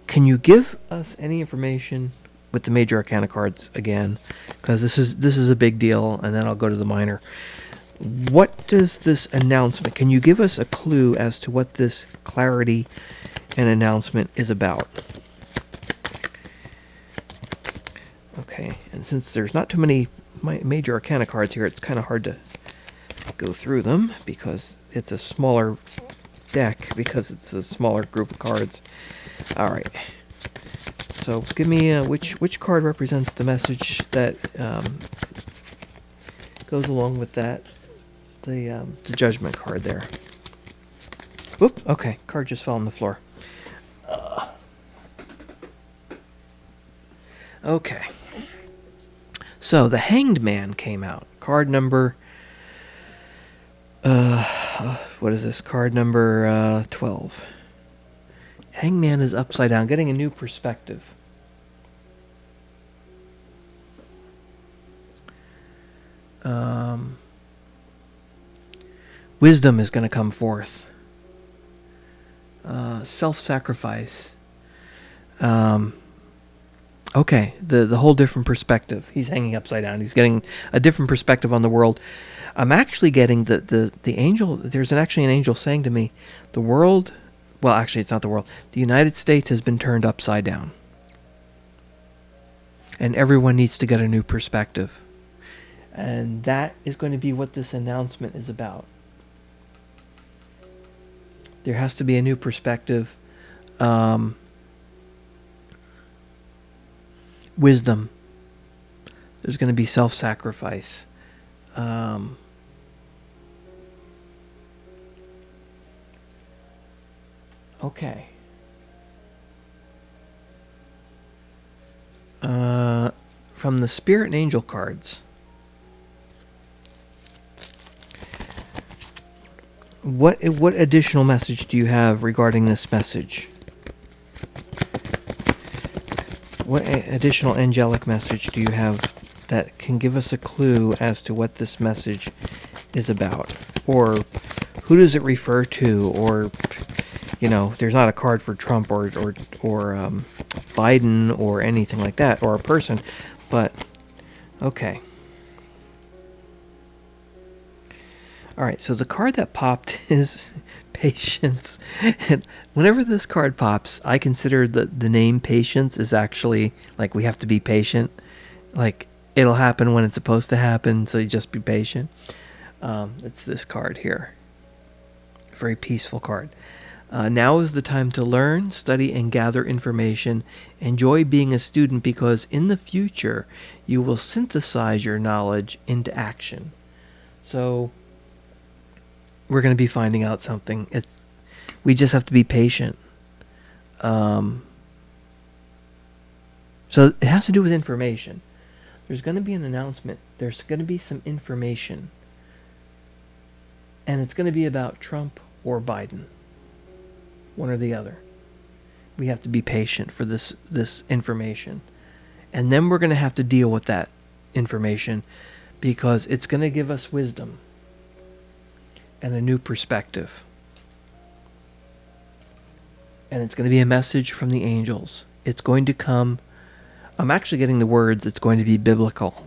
Can you give us any information with the major arcana cards again? Because this is a big deal, and then I'll go to the minor. What does this announcement? Can you give us a clue as to what this clarity and announcement is about? Okay, and since there's not too many major arcana cards here, it's kind of hard to go through them because it's a smaller deck, because it's a smaller group of cards. All right. So give me which card represents the message that goes along with that, the judgment card there. Whoop. Okay, card just fell on the floor. Okay. So the Hanged Man came out. Card number. What is this? Card number 12. Hangman is upside down, getting a new perspective. Wisdom is going to come forth. Self-sacrifice. Okay, the whole different perspective. He's hanging upside down. He's getting a different perspective on the world. I'm actually getting the angel. There's actually an angel saying to me, the world. Well, actually, it's not the world. The United States has been turned upside down, and everyone needs to get a new perspective. And that is going to be what this announcement is about. There has to be a new perspective. Wisdom. There's going to be self-sacrifice. Okay. From the Spirit and Angel cards. What additional message do you have regarding this message? What additional angelic message do you have that can give us a clue as to what this message is about? Or who does it refer to? Or, there's not a card for Trump or Biden or anything like that, or a person. But, okay. Alright, so the card that popped is Patience. And whenever this card pops, I consider the name Patience is actually, like, we have to be patient. Like, it'll happen when it's supposed to happen, so you just be patient. It's this card here. Very peaceful card. Now is the time to learn, study, and gather information. Enjoy being a student because in the future, you will synthesize your knowledge into action. So we're going to be finding out something. We just have to be patient. So it has to do with information. There's going to be an announcement. There's going to be some information. And it's going to be about Trump or Biden. One or the other. We have to be patient for this information. And then we're going to have to deal with that information because it's going to give us wisdom and a new perspective. And it's going to be a message from the angels. It's going to come. I'm actually getting the words, it's going to be biblical.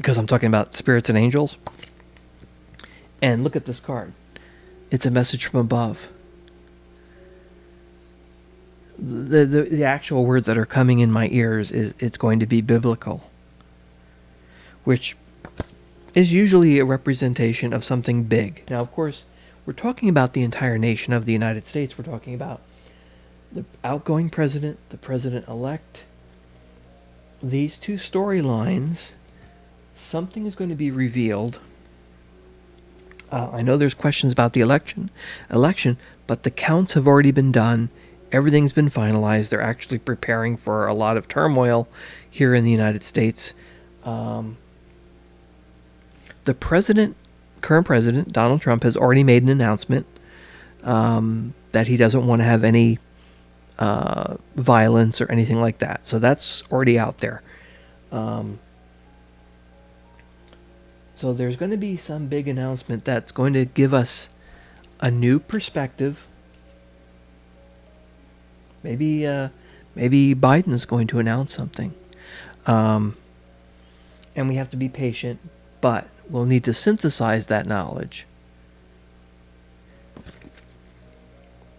because I'm talking about spirits and angels. And look at this card. It's a message from above. The actual words that are coming in my ears is it's going to be biblical, which is usually a representation of something big. Now, of course, we're talking about the entire nation of the United States. We're talking about the outgoing president, the president-elect. These two storylines, something is going to be revealed. I know there's questions about the election, but the counts have already been done. Everything's been finalized. They're actually preparing for a lot of turmoil here in the United States. The current president, Donald Trump, has already made an announcement that he doesn't want to have any violence or anything like that. So that's already out there. So there's going to be some big announcement that's going to give us a new perspective. Maybe Biden's going to announce something. And we have to be patient, but we'll need to synthesize that knowledge.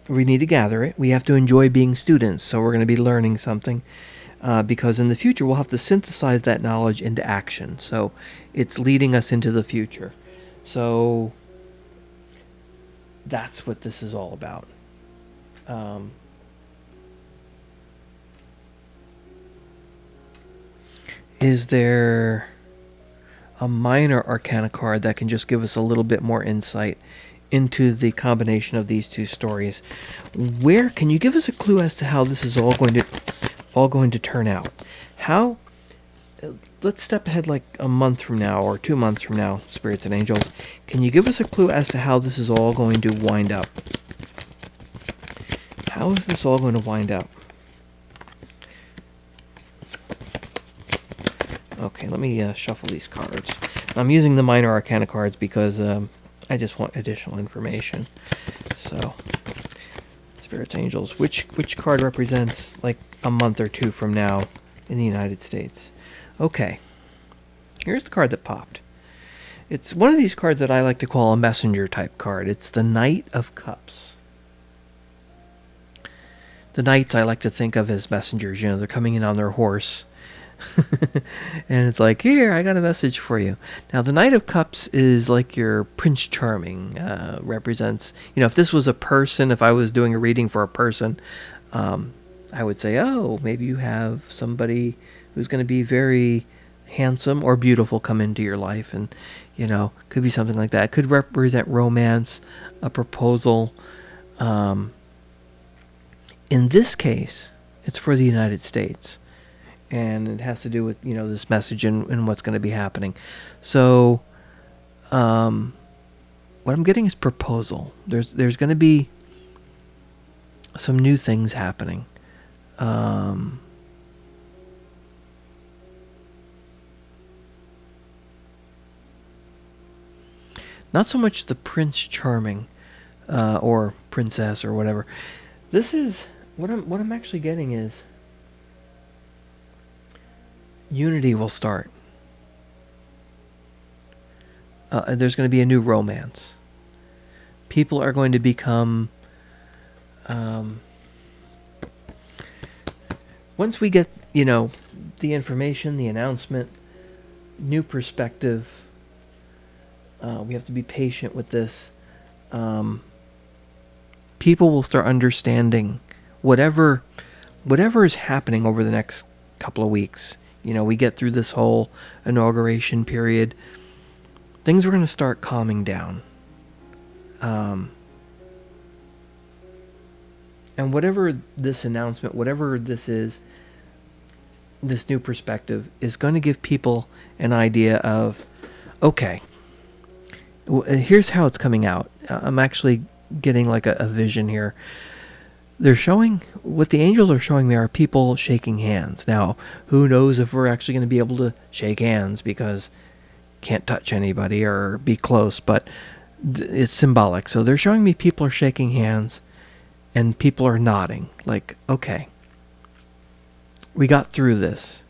We need to gather it. We have to enjoy being students, so we're going to be learning something. Because in the future, we'll have to synthesize that knowledge into action. So it's leading us into the future. So that's what this is all about. Is there a minor arcana card that can just give us a little bit more insight into the combination of these two stories? Where can you give us a clue as to how this is all going to turn out? How? Let's step ahead like a month from now or 2 months from now, spirits and angels. Can you give us a clue as to how this is all going to wind up? How is this all going to wind up? Okay, let me shuffle these cards. I'm using the minor arcana cards because I just want additional information. So, spirits, angels. Which card represents like a month or two from now in the United States? Okay, here's the card that popped. It's one of these cards that I like to call a messenger type card. It's the Knight of Cups. The knights I like to think of as messengers. You know, they're coming in on their horse. And it's like, here, I got a message for you. Now, the Knight of Cups is like your Prince Charming. Represents, if this was a person, if I was doing a reading for a person, I would say, oh, maybe you have somebody who's going to be very handsome or beautiful come into your life. And, could be something like that. It could represent romance, a proposal. In this case, it's for the United States. And it has to do with, this message and what's going to be happening. So, what I'm getting is proposal. There's going to be some new things happening. Not so much the Prince Charming, or princess or whatever. This is what I'm actually getting is unity will start. There's going to be a new romance. People are going to become... once we get, the information, the announcement, new perspective, we have to be patient with this. People will start understanding whatever is happening over the next couple of weeks. We get through this whole inauguration period. Things are going to start calming down. And whatever this announcement, whatever this is, this new perspective is going to give people an idea of, okay, here's how it's coming out. I'm actually getting like a vision here. They're showing, what the angels are showing me are people shaking hands. Now, who knows if we're actually going to be able to shake hands because can't touch anybody or be close, but it's symbolic. So they're showing me people are shaking hands and people are nodding. Like, okay, we got through this.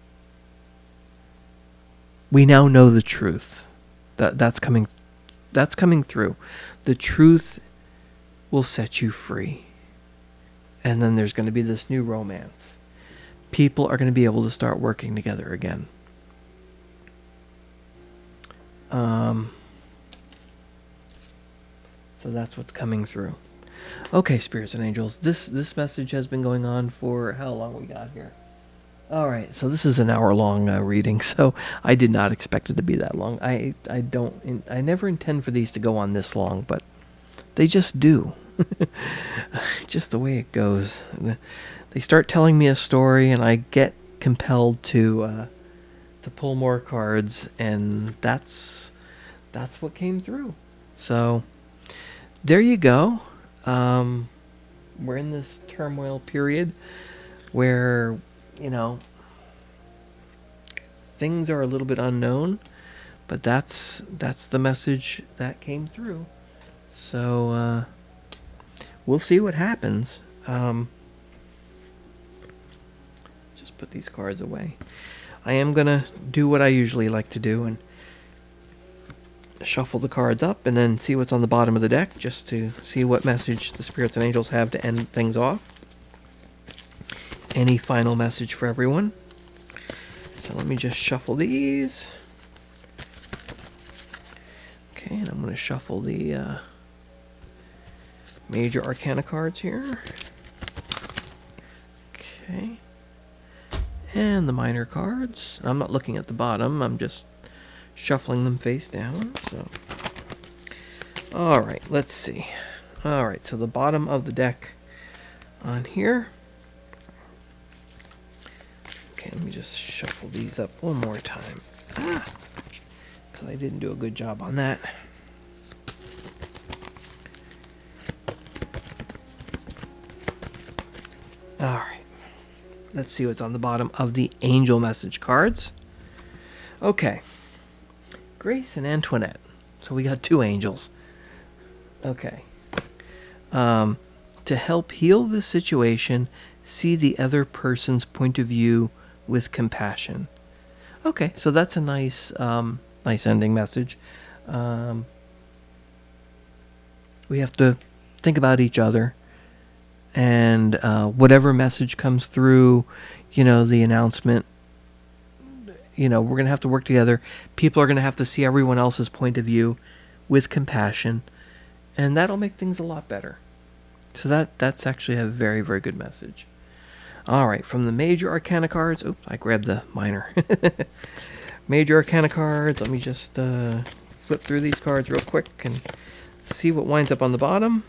we now know the truth. That's coming through. The truth will set you free. And then there's going to be this new romance. People are going to be able to start working together again. So that's what's coming through. Okay, spirits and angels. This message has been going on for how long we got here? All right, so this is an hour-long reading, so I did not expect it to be that long. I never intend for these to go on this long, but they just do. Just the way it goes. They start telling me a story, and I get compelled to pull more cards, and that's what came through. So there you go. We're in this turmoil period where, things are a little bit unknown, but that's the message that came through. So we'll see what happens. Just put these cards away. I am gonna do what I usually like to do and shuffle the cards up and then see what's on the bottom of the deck, just to see what message the spirits and angels have to end things off. Any final message for everyone? So let me just shuffle these. Okay, and I'm going to shuffle the major arcana cards here. Okay. And the minor cards. I'm not looking at the bottom, I'm just shuffling them face down. So, alright, let's see. Alright, so the bottom of the deck on here. Okay, let me just shuffle these up one more time. Because I didn't do a good job on that. Alright, let's see what's on the bottom of the angel message cards. Okay. Grace and Antoinette. So we got two angels. Okay. To help heal this situation, see the other person's point of view with compassion. Okay, so that's a nice ending message. We have to think about each other, and whatever message comes through, the announcement, we're going to have to work together. People are going to have to see everyone else's point of view with compassion, and that'll make things a lot better. So that's actually a very, very good message. All right, from the major arcana cards. Oops, I grabbed the minor. Major arcana cards. Let me just flip through these cards real quick and see what winds up on the bottom.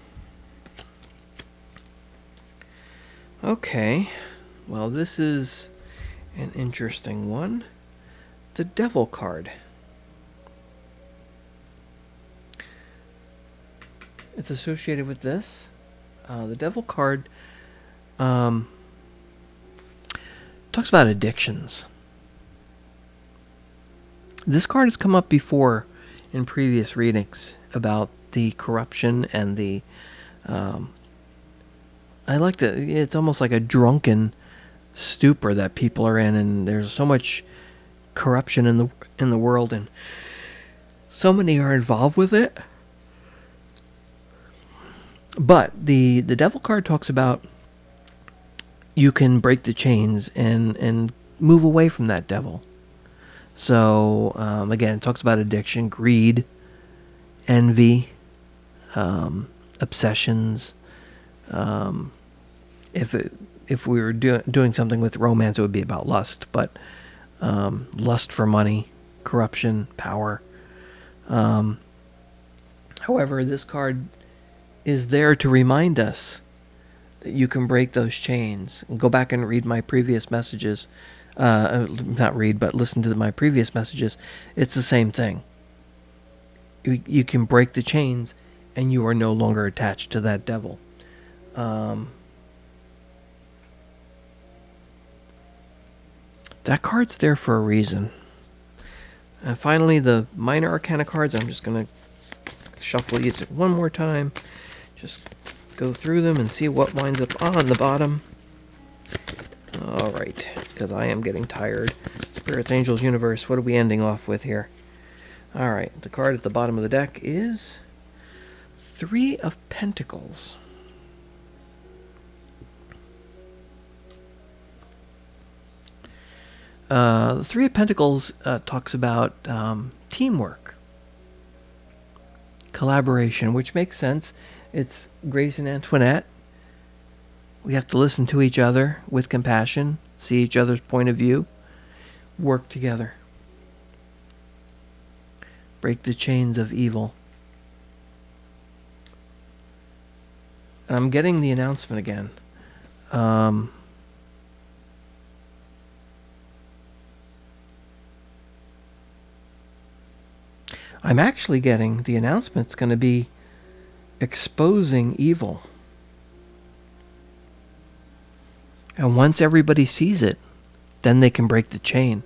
Okay, well, this is an interesting one. The Devil card. It's associated with this. The Devil card talks about addictions. This card has come up before in previous readings about the corruption and the it's almost like a drunken stupor that people are in, and there's so much corruption in the world, and so many are involved with it. But the Devil card talks about you can break the chains and move away from that devil. So again, it talks about addiction, greed, envy, obsessions. If we were doing something with romance, it would be about lust, but lust for money, corruption, power. However, this card is there to remind us that you can break those chains. Go back and read my previous messages. Not read, but listen to my previous messages. It's the same thing. You can break the chains, and you are no longer attached to that devil. That card's there for a reason. And finally, the minor arcana cards. I'm just going to shuffle these one more time. Just go through them and see what winds up on the bottom. Alright, because I am getting tired. Spirits, Angels, Universe, what are we ending off with here? Alright, the card at the bottom of the deck is Three of Pentacles. The Three of Pentacles talks about teamwork, collaboration, which makes sense. It's Grace and Antoinette. We have to listen to each other with compassion, see each other's point of view, work together, break the chains of evil. And I'm getting the announcement again. I'm actually getting the announcement's going to be exposing evil. And once everybody sees it, then they can break the chain.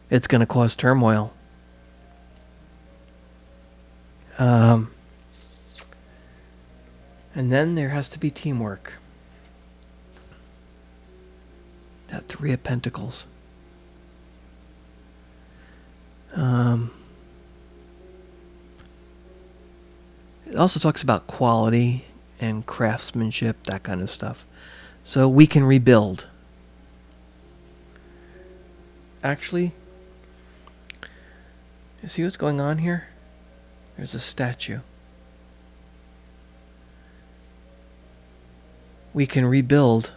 It's going to cause turmoil. And then there has to be teamwork. That Three of Pentacles. It also talks about quality and craftsmanship, that kind of stuff. So we can rebuild. Actually, you see what's going on here? There's a statue. We can rebuild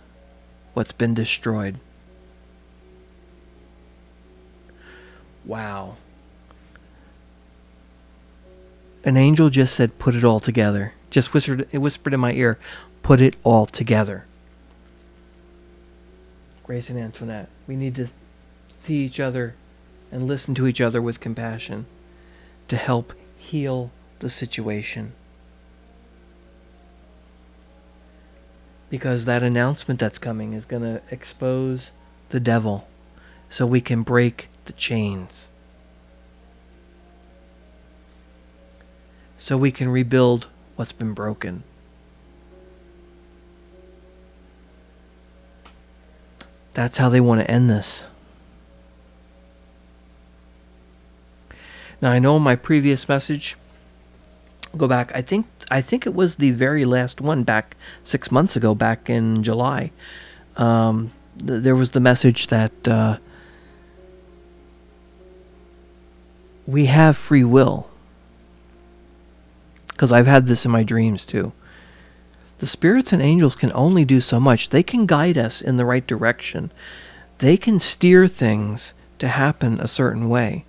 what's been destroyed. Wow. An angel just said, put it all together. Just whispered in my ear, put it all together. Grace and Antoinette, we need to see each other and listen to each other with compassion to help heal the situation. Because that announcement that's coming is going to expose the devil so we can break the chains. So we can rebuild what's been broken. That's how they want to end this. Now I know in my previous message, go back, I think it was the very last one back 6 months ago, back in July. There was the message that we have free will. Because I've had this in my dreams too. The spirits and angels can only do so much. They can guide us in the right direction. They can steer things to happen a certain way.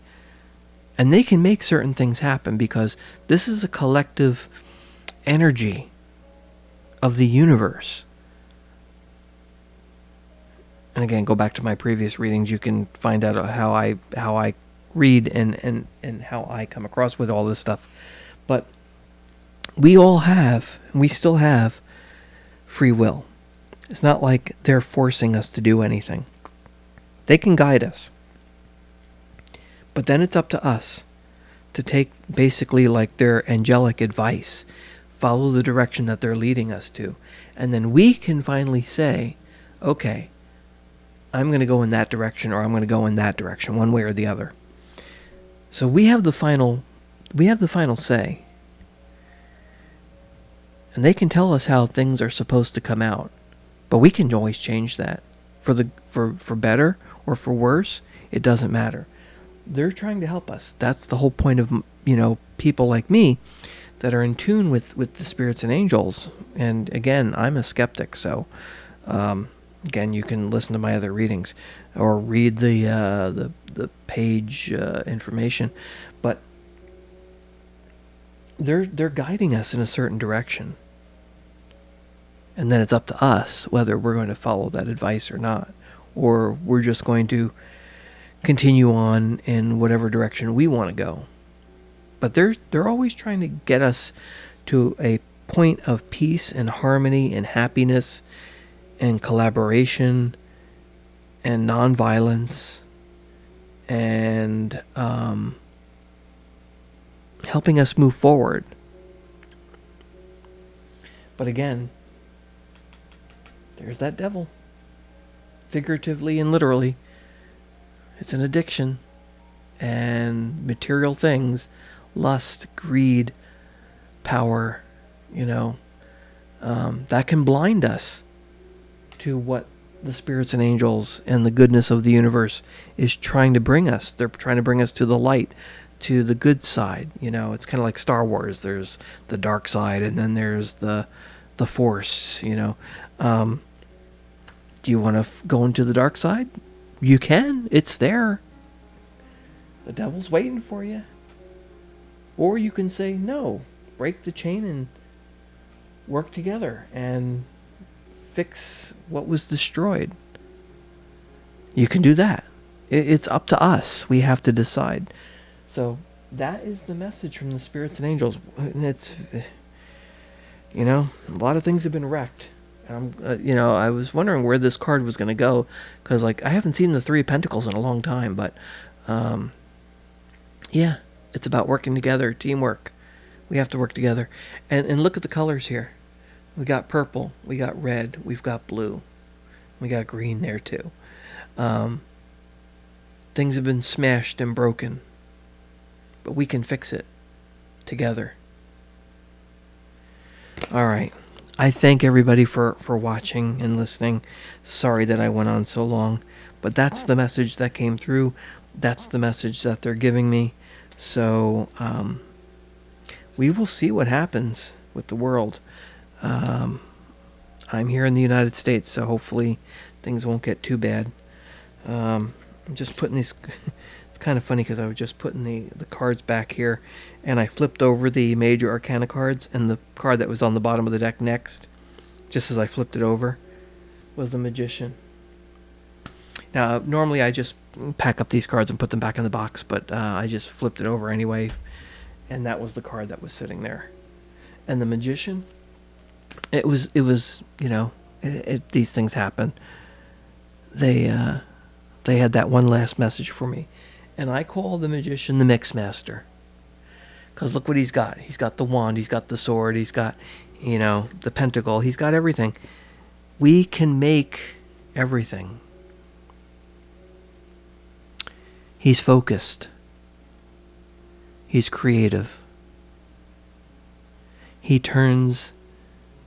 And they can make certain things happen because this is a collective energy of the universe. And again, go back to my previous readings. You can find out how I read and how I come across with all this stuff. But we all have, and we still have, free will. It's not like they're forcing us to do anything. They can guide us. But then it's up to us to take basically like their angelic advice, follow the direction that they're leading us to. And then we can finally say, okay, I'm going to go in that direction or I'm going to go in that direction, one way or the other. So we have the final say. And they can tell us how things are supposed to come out. But we can always change that. For better or for worse, it doesn't matter. They're trying to help us. That's the whole point of, people like me that are in tune with the spirits and angels. And again, I'm a skeptic, so again, you can listen to my other readings or read the page information. But they're guiding us in a certain direction. And then it's up to us whether we're going to follow that advice or not. Or we're just going to continue on in whatever direction we want to go. But they're always trying to get us to a point of peace and harmony and happiness and collaboration and nonviolence and helping us move forward. But again, there's that devil figuratively and literally. It's an addiction. And material things, lust, greed, power, that can blind us to what the spirits and angels and the goodness of the universe is trying to bring us. They're trying to bring us to the light, to the good side. It's kind of like Star Wars. There's the dark side, and then there's the Force. Do you want to go into the dark side? You can. It's there. The devil's waiting for you. Or you can say no, break the chain and work together and fix what was destroyed. You can do that. It's up to us. We have to decide. So that is the message from the spirits and angels. It's, a lot of things have been wrecked. And I was wondering where this card was going to go, because I haven't seen the Three of Pentacles in a long time, but yeah, it's about working together, teamwork. We have to work together. And look at the colors here. We got purple, we got red, we've got blue. We got green there too. Things have been smashed and broken, but we can fix it together. All right. I thank everybody for watching and listening. Sorry that I went on so long, but that's the message that came through. That's the message that they're giving me. So we will see what happens with the world. I'm here in the United States, so hopefully things won't get too bad. I'm just putting these... It's kind of funny because I was just putting the cards back here, and I flipped over the major arcana cards, and the card that was on the bottom of the deck next, just as I flipped it over, was the Magician. Now, normally I just pack up these cards and put them back in the box, but I just flipped it over anyway, and that was the card that was sitting there. And the Magician, it was these things happen. They had that one last message for me. And I call the Magician the Mix Master. Because look what he's got. He's got the wand, he's got the sword, he's got, the pentacle, he's got everything. We can make everything. He's focused. He's creative. He turns,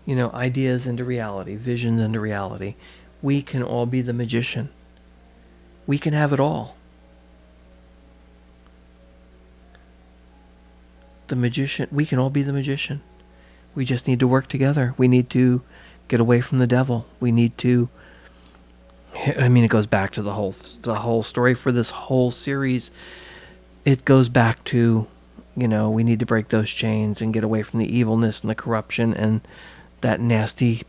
ideas into reality, visions into reality. We can all be the Magician. We can have it all. The Magician, we can all be the Magician. We just need to work together. We need to get away from the devil. We need to, it goes back to the whole story for this whole series. It goes back to, we need to break those chains and get away from the evilness and the corruption and that nasty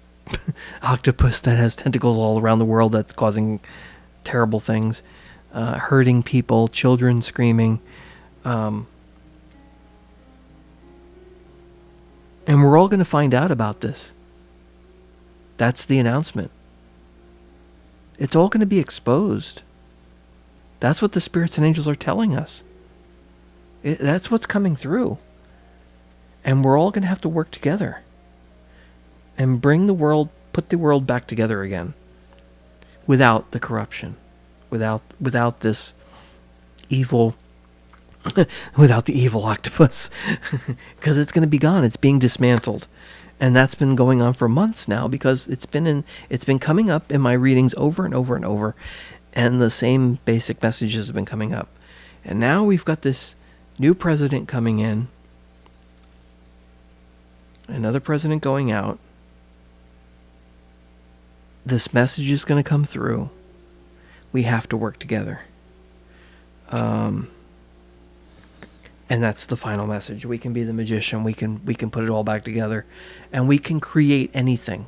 octopus that has tentacles all around the world that's causing terrible things, hurting people, children screaming. And we're all going to find out about this. That's the announcement. It's all going to be exposed. That's what the spirits and angels are telling us. That's what's coming through. And we're all going to have to work together and put the world back together again. Without the corruption. Without this evil... without the evil octopus. Because it's going to be gone. It's being dismantled. And that's been going on for months now, because it's been coming up in my readings over and over and over, and the same basic messages have been coming up. And now we've got this new president coming in, another president going out. This message is going to come through. We have to work together. And that's the final message. We can be the Magician. We can put it all back together, and we can create anything.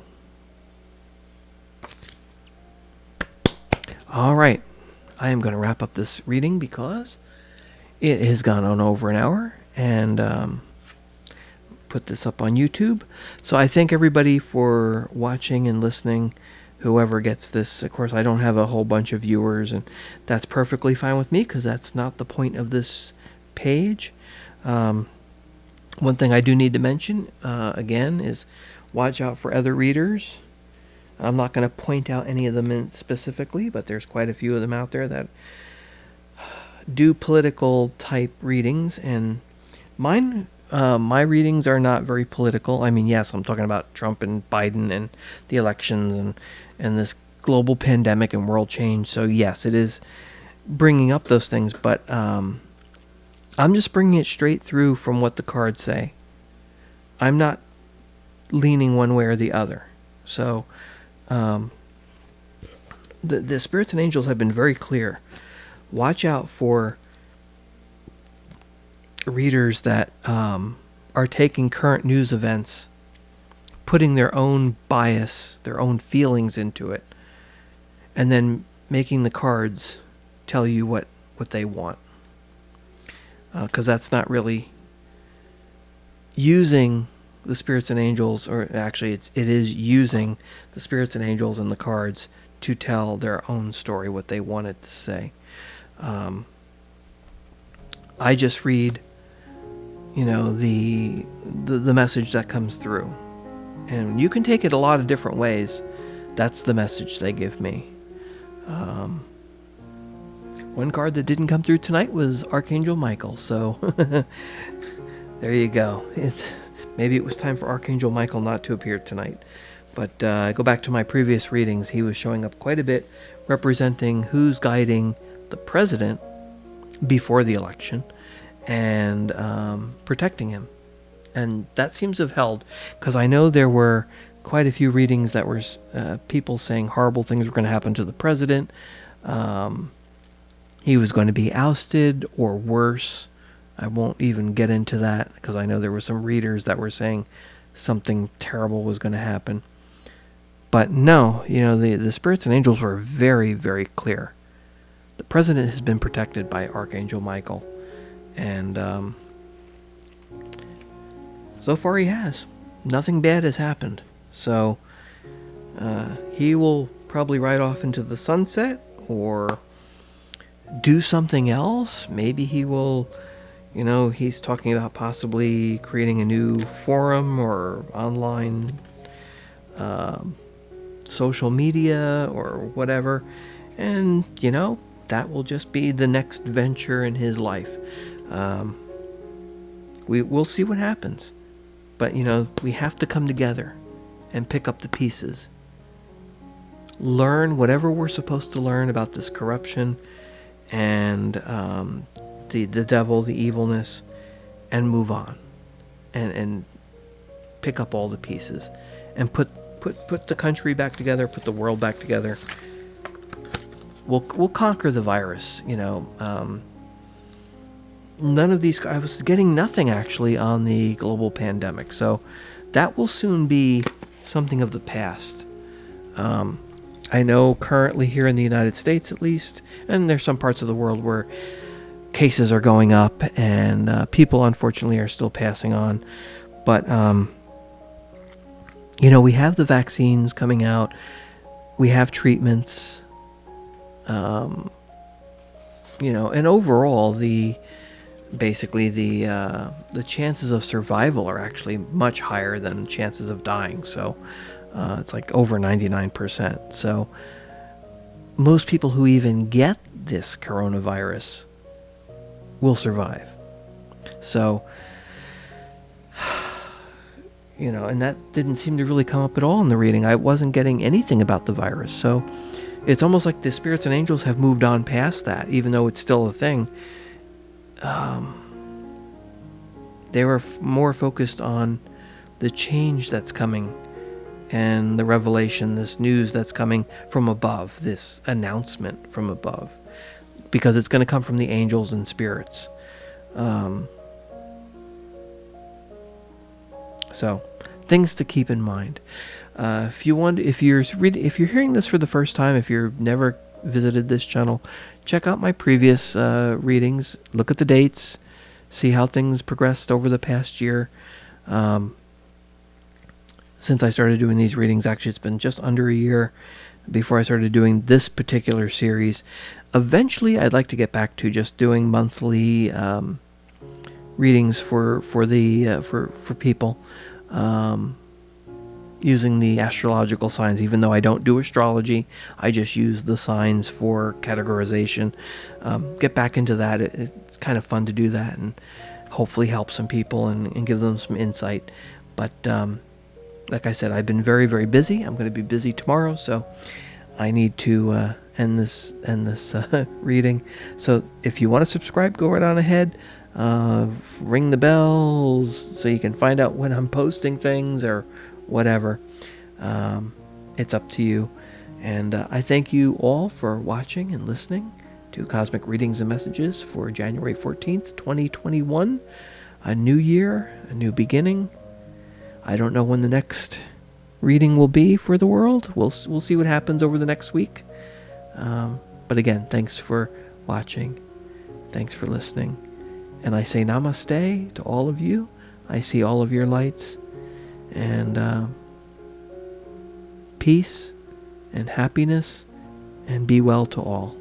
All right, I am going to wrap up this reading because it has gone on over an hour, and put this up on YouTube. So I thank everybody for watching and listening. Whoever gets this, of course, I don't have a whole bunch of viewers, and that's perfectly fine with me, because that's not the point of this page. One thing I do need to mention again is watch out for other readers. I'm not going to point out any of them specifically, but there's quite a few of them out there that do political type readings, and mine, my readings are not very political. I mean, yes, I'm talking about Trump and Biden and the elections and this global pandemic and world change. So yes, it is bringing up those things, but I'm just bringing it straight through from what the cards say. I'm not leaning one way or the other. So the spirits and angels have been very clear. Watch out for readers that are taking current news events, putting their own bias, their own feelings into it, and then making the cards tell you what they want. Because that's not really using the spirits and angels, or actually it is using the spirits and angels and the cards to tell their own story, what they wanted to say. I just read, the message that comes through, and you can take it a lot of different ways. That's the message they give me. One card that didn't come through tonight was Archangel Michael, so there you go. Maybe it was time for Archangel Michael not to appear tonight. But go back to my previous readings, he was showing up quite a bit, representing who's guiding the president before the election and protecting him. And that seems to have held, because I know there were quite a few readings that were people saying horrible things were going to happen to the president. He was going to be ousted or worse. I won't even get into that, because I know there were some readers that were saying something terrible was going to happen. But no, the spirits and angels were very, very clear. The president has been protected by Archangel Michael. And so far he has. Nothing bad has happened. So he will probably ride off into the sunset or do something else. Maybe he will, he's talking about possibly creating a new forum or online social media or whatever. And, that will just be the next venture in his life. We'll see what happens. But, we have to come together and pick up the pieces. Learn whatever we're supposed to learn about this corruption and the devil, the evilness, and move on. And pick up all the pieces. And put the country back together, put the world back together. We'll conquer the virus, none of these, I was getting nothing actually on the global pandemic, so that will soon be something of the past. I know currently here in the United States at least, and there's some parts of the world where cases are going up and people unfortunately are still passing on, but we have the vaccines coming out, we have treatments, and overall the chances of survival are actually much higher than chances of dying. So it's like over 99%. So most people who even get this coronavirus will survive. So, and that didn't seem to really come up at all in the reading. I wasn't getting anything about the virus. So it's almost like the spirits and angels have moved on past that, even though it's still a thing. They were more focused on the change that's coming and the revelation, this news that's coming from above, this announcement from above, because it's going to come from the angels and spirits. So, things to keep in mind. If you're hearing this for the first time, if you've never visited this channel, check out my previous readings. Look at the dates, see how things progressed over the past year. Since I started doing these readings, actually it's been just under a year before I started doing this particular series. Eventually, I'd like to get back to just doing monthly readings for people. using the astrological signs. Even though I don't do astrology, I just use the signs for categorization. Get back into that. It's kind of fun to do that, and hopefully help some people and give them some insight. But like I said, I've been very, very busy. I'm going to be busy tomorrow, so I need to end this reading. So if you want to subscribe, go right on ahead. Ring the bells so you can find out when I'm posting things or whatever. It's up to you. And I thank you all for watching and listening to Cosmic Readings and Messages for January 14th, 2021. A new year, a new beginning. I don't know when the next reading will be for the world. We'll see what happens over the next week. But again, thanks for watching. Thanks for listening. And I say namaste to all of you. I see all of your lights. And peace and happiness, and be well to all.